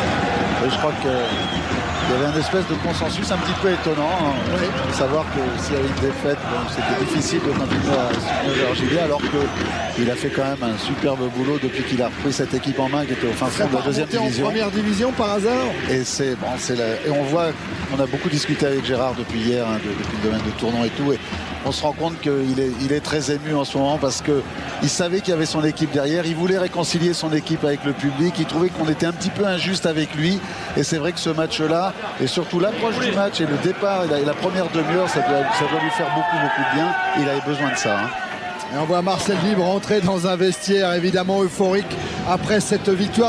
Et je crois qu'il y avait une espèce de consensus un petit peu étonnant, hein, Oui. de savoir que s'il y avait une défaite, bon, c'était difficile de continuer à soutenir Gérard Gilly, alors qu'il a fait quand même un superbe boulot depuis qu'il a repris cette équipe en main qui était au fin fond de la 2e division. En première division par hasard. Et et on voit, on a beaucoup discuté avec Gérard depuis hier, hein, depuis le domaine de Tournon et tout, et on se rend compte qu'il est très ému en ce moment parce qu'il savait qu'il y avait son équipe derrière, il voulait réconcilier son équipe avec le public, il trouvait qu'on était un petit peu injuste avec lui, et c'est vrai que ce match-là, et surtout l'approche du match et le départ et la première demi-heure, ça doit lui faire beaucoup de bien, il avait besoin de ça. Hein. Et on voit Marcel Libre entrer dans un vestiaire évidemment euphorique après cette victoire.